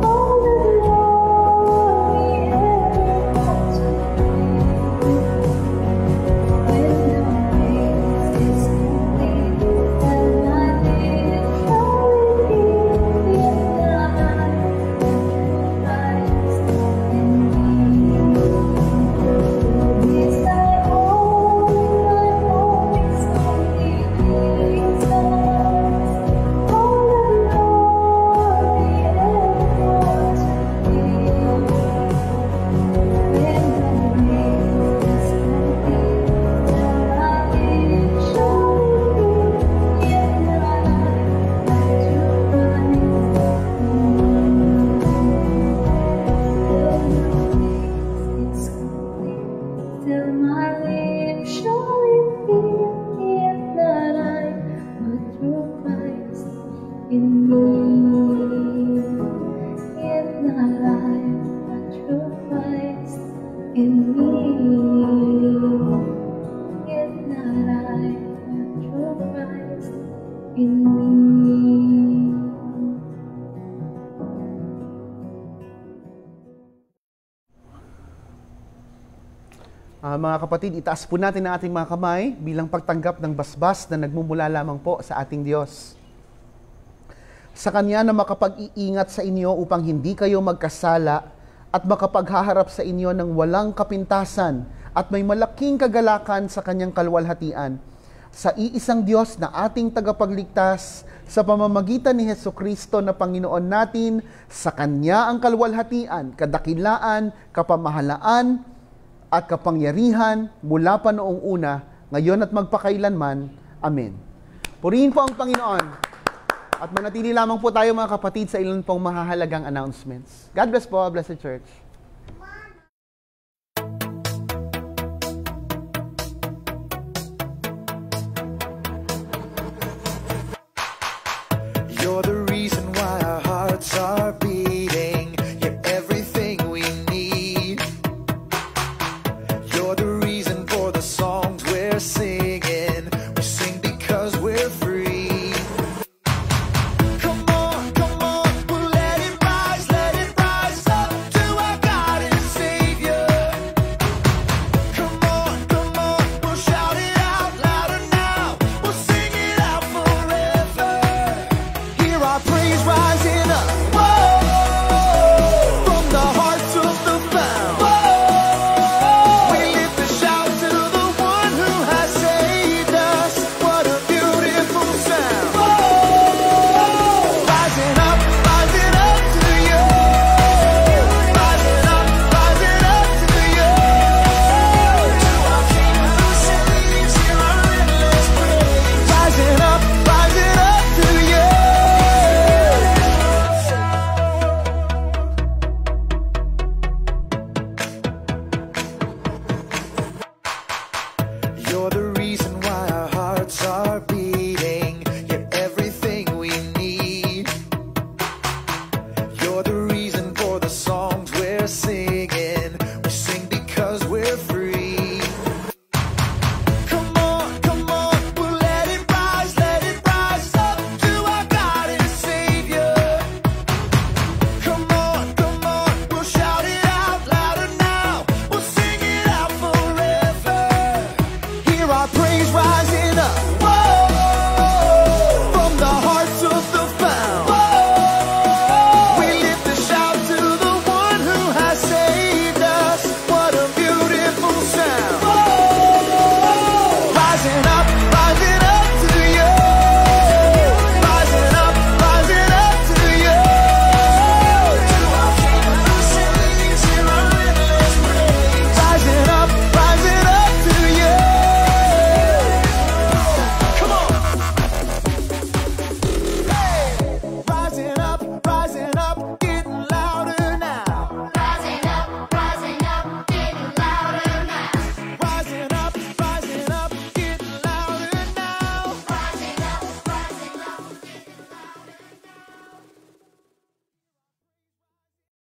All the glory ever comes to Him. When the race is complete, and my life shall repeat, yet not I, but Christ in me. This I hold, my hope is only Jesus. All the glory ever comes to Him. When the race is complete, and my life shall repeat, yet not I, but through Christ in me. It's complete, till my life shall repeat, yet not I, but through Christ in me. Yet not I, but through Christ in me. Yet not I, but through Christ in me. Mga kapatid, itaas po natin ang ating mga kamay bilang pagtanggap ng basbas na nagmumula lamang po sa ating Diyos. Sa Kanya na makapag-iingat sa inyo upang hindi kayo magkasala at makapaghaharap sa inyo ng walang kapintasan at may malaking kagalakan sa Kanyang kaluwalhatian. sa iisang Diyos na ating tagapagligtas, sa pamamagitan ni Hesukristo na Panginoon natin, sa Kanya ang kalwalhatian, kadakilaan, kapamahalaan, at kapangyarihan mula pa noong una, ngayon at magpakailanman. Amen. Purihin po ang Panginoon. At manatili lamang po tayo mga kapatid sa ilan pong mahahalagang announcements. God bless po, Blessed Church.